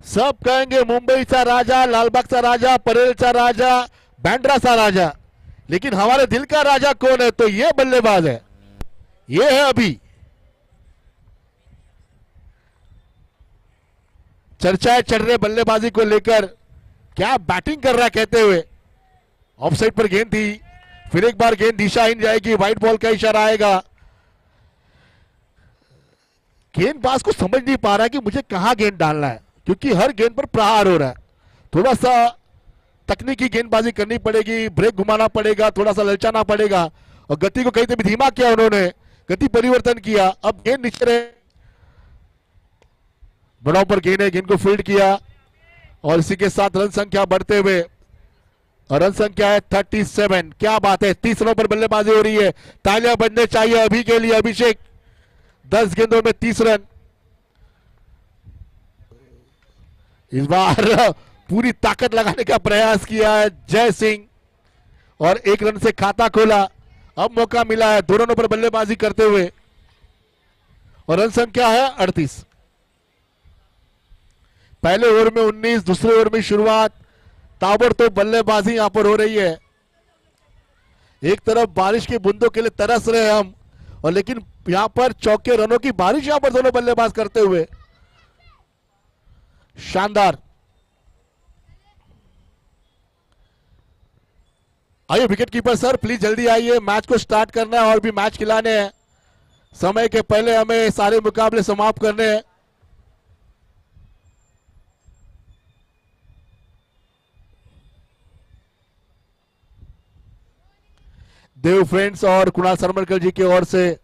सब कहेंगे मुंबईचा राजा, लालबागचा राजा, परेलचा राजा, बैंड्राचा राजा, लेकिन हमारे दिल का राजा कौन है? तो ये बल्लेबाज है, ये है अभी। चर्चाएं चल रहे बल्लेबाजी को लेकर, क्या बैटिंग कर रहा है कहते हुए। ऑफसाइड पर गेंद थी, फिर एक बार गेंद दिशाहीन जाएगी, व्हाइट बॉल का इशारा आएगा। गेंदबाज को समझ नहीं पा रहा है कि मुझे कहां गेंद डालना है, क्योंकि हर गेंद पर प्रहार हो रहा है। थोड़ा सा तकनीकी गेंदबाजी करनी पड़ेगी, ब्रेक घुमाना पड़ेगा, थोड़ा सा ललचाना पड़ेगा, और गति को कहीं से भी धीमा किया उन्होंने, गति परिवर्तन किया। अब गेंद नीचे रहे, बड़ा ऊपर गेंद है, गेंद को फील्ड किया और इसी के साथ रन संख्या बढ़ते हुए, और रन संख्या है 37। क्या बात है, 30 रनों पर बल्लेबाजी हो रही है। तालियां बजने चाहिए अभी के लिए अभिषेक। 10 गेंदों में 30 रन। इस बार पूरी ताकत लगाने का प्रयास किया है जय सिंह और 1 रन से खाता खोला। अब मौका मिला है 2 रनों पर बल्लेबाजी करते हुए, और रन संख्या है 38। पहले ओवर में 19, दूसरे ओवर में शुरुआत, ताबड़तोड़ बल्लेबाजी यहां पर हो रही है। एक तरफ बारिश की बूंदों के लिए तरस रहे हैं हम, और लेकिन यहां पर चौके रनों की बारिश यहां पर दोनों बल्लेबाज करते हुए। शानदार। आइए विकेट कीपर सर प्लीज जल्दी आइए, मैच को स्टार्ट करना है और भी मैच खिलाने हैं। समय के पहले हमें सारे मुकाबले समाप्त करने हैं। देव फ्रेंड्स और कुणाल सरमरकर जी की ओर से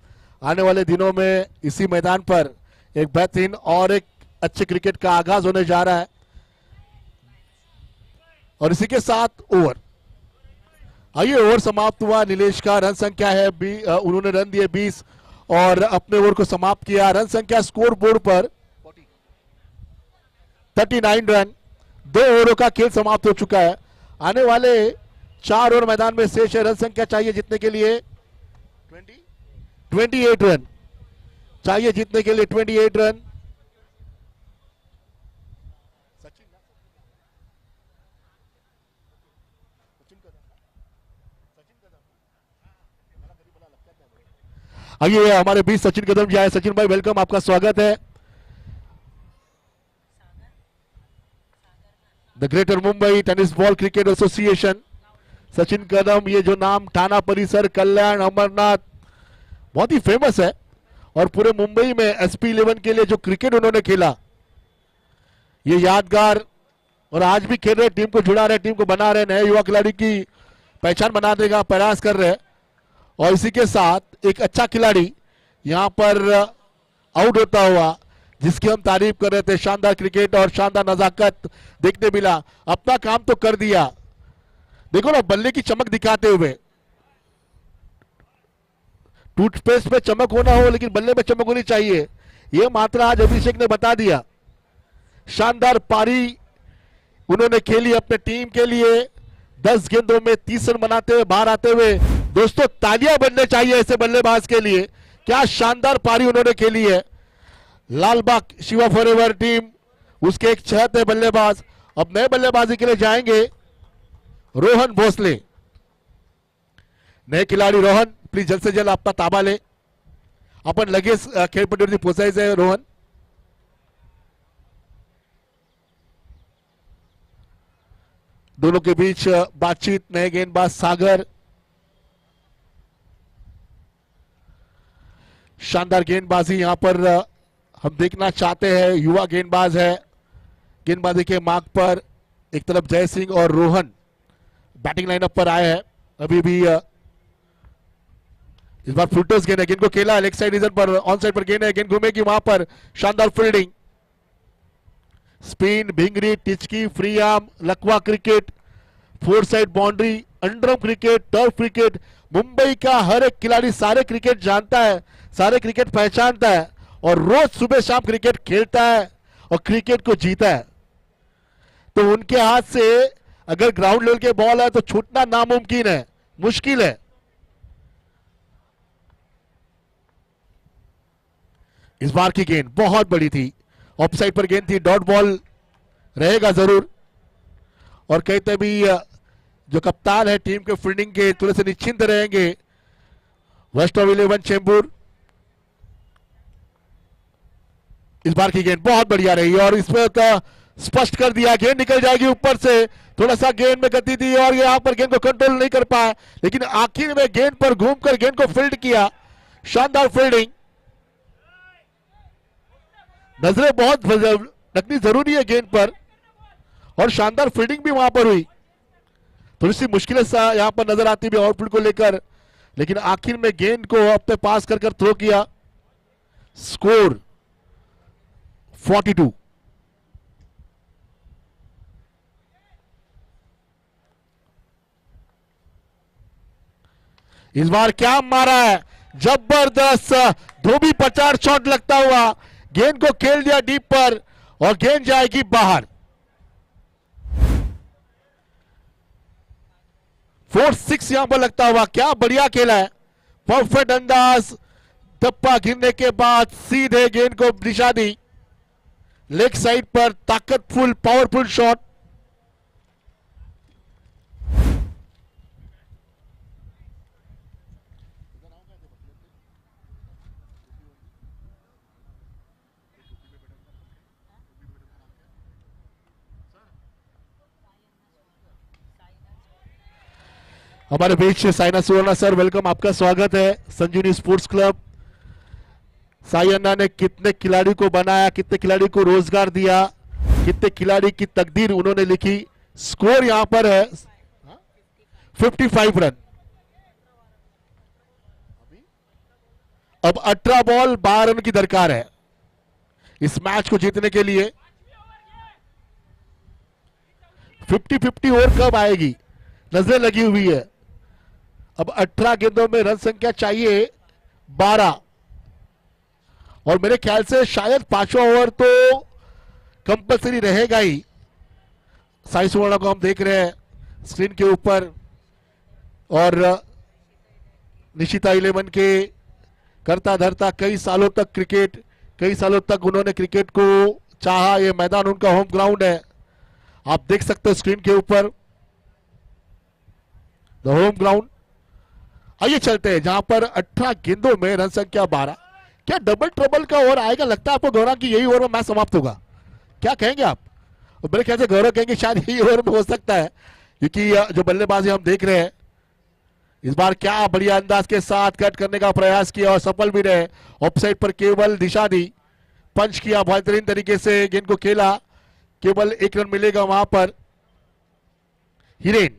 आने वाले दिनों में इसी मैदान पर एक बेहतरीन और एक अच्छे क्रिकेट का आगाज होने जा रहा है। और इसी के साथ ओवर, आइए ओवर समाप्त हुआ। नीलेश का रन संख्या है उन्होंने रन दिए 20 और अपने ओवर को समाप्त किया। रन संख्या स्कोर बोर्ड पर 39 रन। 2 ओवरों का खेल समाप्त हो चुका है। आने वाले 4 ओवर मैदान में शेष है। रन संख्या चाहिए जीतने के लिए 28 रन चाहिए जीतने के लिए 28 रन। आइए हमारे बीच सचिन कदम जी आए। सचिन भाई वेलकम, आपका स्वागत है। The greater Mumbai tennis ball cricket association, Sachin Kadam, ये जो नाम थाना परिसर, कल्याण, अमरनाथ, बहुत ही फेमस है। और पूरे मुंबई में SP 11 के लिए जो क्रिकेट उन्होंने खेला, ये यादगार, और आज भी खेल रहे, टीम को जुड़ा रहे, टीम को बना रहे, नए युवा खिलाड़ी की पहचान बनाने का प्रयास कर रहे हैं। और इसी के साथ एक अच्छा खिलाड़ी यहां पर आउट होता हुआ, जिसकी हम तारीफ कर रहे थे, शानदार क्रिकेट और शानदार नजाकत देखने मिला। अपना काम तो कर दिया, देखो ना बल्ले की चमक दिखाते हुए। टूथपेस्ट पे चमक होना हो लेकिन बल्ले में चमक होनी चाहिए, यह मात्रा आज अभिषेक ने बता दिया। शानदार पारी उन्होंने खेली अपने टीम के लिए। 10 गेंदों में 30 रन बनाते हुए बाहर आते हुए। दोस्तों तालियां बजने चाहिए ऐसे बल्लेबाज के लिए, क्या शानदार पारी उन्होंने खेली है। लालबाग शिवा फॉरएवर टीम, उसके एक छत है बल्लेबाज। अब नए बल्लेबाजी के लिए जाएंगे रोहन भोसले। नए खिलाड़ी रोहन, प्लीज जल्द से जल्द अपना ताबा ले, अपन लगेच खेळपट्टीवरती पोचायचं आहे रोहन। दोनों के बीच बातचीत। नए गेंदबाज सागर, शानदार गेंदबाजी यहां पर हम देखना चाहते हैं। युवा गेंदबाज है, गेंदबाजी के मार्ग पर एक तरफ जय सिंह और रोहन बैटिंग लाइनअप पर आए हैं। अभी भी इस बार फुलटॉस गेंद है, गेंद को खेला लेग साइड रीजन पर, ऑन साइड पर गेंद है, गेंद घूमेगी वहां पर। शानदार फील्डिंग, स्पिन, भिंगरी, टिचकी, फ्री आर्म, लकवा cricket, 4 side boundary, underarm cricket, turf cricket. Mumbai का हर एक खिलाड़ी सारे क्रिकेट जानता है, सारे क्रिकेट पहचानता है, और रोज सुबह शाम क्रिकेट खेलता है और क्रिकेट को जीता है। तो उनके हाथ से अगर ग्राउंड लेवल के बॉल है तो छूटना नामुमकिन है, मुश्किल है। इस बार की गेंद बहुत बड़ी थी, ऑफ साइड पर गेंद थी, डॉट बॉल रहेगा जरूर। और कहते भी जो कप्तान है टीम के फील्डिंग के, थोड़े से निश्चिंत रहेंगे। West of 11 Chembur. इस बार की गेंद बहुत बढ़िया रही और इसमें स्पष्ट कर दिया, गेंद निकल जाएगी ऊपर से, थोड़ा सा गेंद में गति दी और यहां पर गेंद को कंट्रोल नहीं कर पाया, लेकिन आखिर में गेंद पर घूमकर गेंद को फील्ड किया। शानदार फील्डिंग। नजरें बहुत रखनी जरूरी है गेंद पर, और शानदार फील्डिंग भी वहां पर हुई। थोड़ी सी मुश्किलें यहां पर नजर आती भी आउटफील्ड को लेकर, लेकिन आखिर में गेंद को अपने पास कर थ्रो किया। स्कोर 42। इस बार क्या मारा है, जबरदस्त धोबी पचार शॉट लगता हुआ गेंद को खेल दिया डीप पर, और गेंद जाएगी बाहर। 4-6 यहां पर लगता हुआ, क्या बढ़िया खेला है, परफेक्ट अंदाज। धप्पा गिरने के बाद सीधे गेंद को दिशा दी लेग साइड पर, ताकतफुल पावरफुल शॉट। हमारे beach Saina Suvarna sir, welcome, आपका स्वागत है संजीवनी स्पोर्ट्स क्लब। साई अन्ना ने कितने खिलाड़ी को बनाया, कितने खिलाड़ी को रोजगार दिया, कितने खिलाड़ी की तकदीर उन्होंने लिखी। स्कोर यहां पर है 55 रन। अब 18 बॉल 12 रन की दरकार है इस मैच को जीतने के लिए। 50-50 ओवर कब आएगी, नजर लगी हुई है। अब 18 गेंदों में रन संख्या चाहिए 12, और मेरे ख्याल से शायद 5वां ओवर तो कंपलसरी रहेगा ही। साई सुवर्णा को हम देख रहे हैं स्क्रीन के ऊपर, और निशिता 11 के करता धरता कई सालों तक क्रिकेट, कई सालों तक उन्होंने क्रिकेट को चाहा। ये मैदान उनका होम ग्राउंड है, आप देख सकते हो स्क्रीन के ऊपर द होम ग्राउंड। आइए चलते हैं, जहां पर 18 गेंदों में रन संख्या 12। क्या डबल ट्रबल का ओवर आएगा, लगता है आपको गौरव कि यही ओवर में मैच समाप्त होगा, क्या कहेंगे आप? और मेरे ख्याल से गौरव कहेंगे शायद यही ओवर में हो सकता है, क्योंकि जो बल्लेबाजी हम देख रहे हैं इस बार, क्या बढ़िया अंदाज के साथ कट करने का प्रयास किया और सफल भी रहे। ऑफसाइड पर केवल दिशा दी, पंच किया बेहतरीन तरीके से, गेंद को खेला, केवल 1 रन मिलेगा वहां पर। हिरेन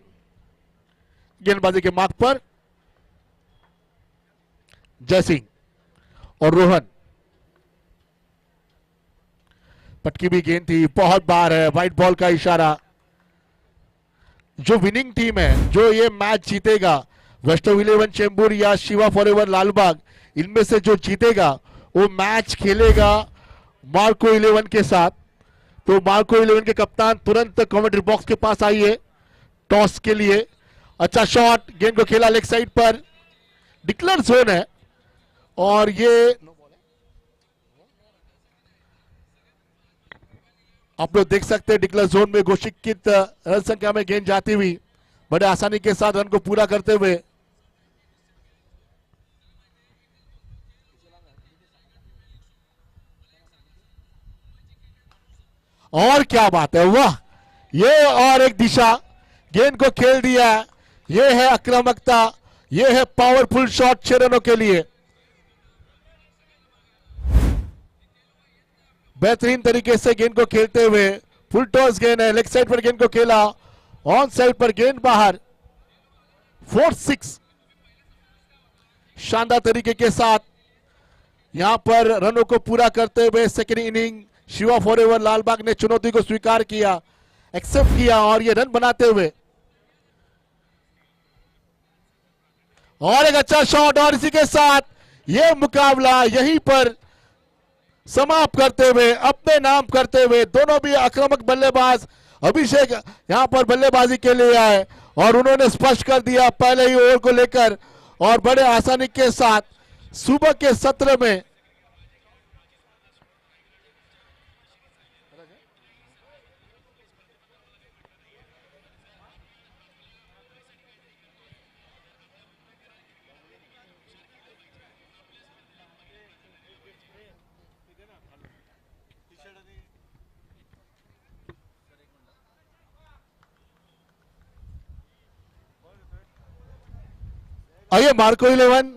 गेंदबाजी के मार्ग पर, जयसिंह और रोहन। पटकी भी गेंद थी, बहुत बार है, व्हाइट बॉल का इशारा। जो विनिंग टीम है, जो ये मैच जीतेगा, वैष्णव 11 चेंबूर या शिवा फॉरएवर लालबाग, इनमें से जो जीतेगा वो मैच खेलेगा मार्को 11 के साथ। तो मार्को 11 के कप्तान तुरंत कमेंट्री बॉक्स के पास आइए टॉस के लिए। अच्छा शॉट, गेंद को खेला लेग साइड पर, डिक्लेयर जोन है, और ये आप लोग देख सकते हैं डिक्लेयर जोन में घोषित रन संख्या में गेंद जाती हुई, बड़े आसानी के साथ रन को पूरा करते हुए। और क्या बात है, वाह, ये और एक दिशा, गेंद को खेल दिया। ये है आक्रामकता, ये है पावरफुल शॉट 6 रनों के लिए। बेहतरीन तरीके से गेंद को खेलते हुए, फुल टॉस गेंद है, लेग साइड पर गेंद को खेला, ऑन साइड पर गेंद बाहर। 4-6 शानदार तरीके के साथ यहां पर रनों को पूरा करते हुए second inning Shiva forever Lalbaug ने चुनौती को स्वीकार किया, एक्सेप्ट किया, और ये रन बनाते हुए। और एक अच्छा शॉट, और इसी के साथ ये मुकाबला यहीं पर समाप्त करते हुए, अपने नाम करते हुए, दोनों भी आक्रामक बल्लेबाज अभिषेक यहां पर बल्लेबाजी के लिए आए, और उन्होंने स्पष्ट कर दिया पहले ही ओवर को लेकर, और बड़े आसानी के साथ सुबह के सत्र में आइए मार्को 11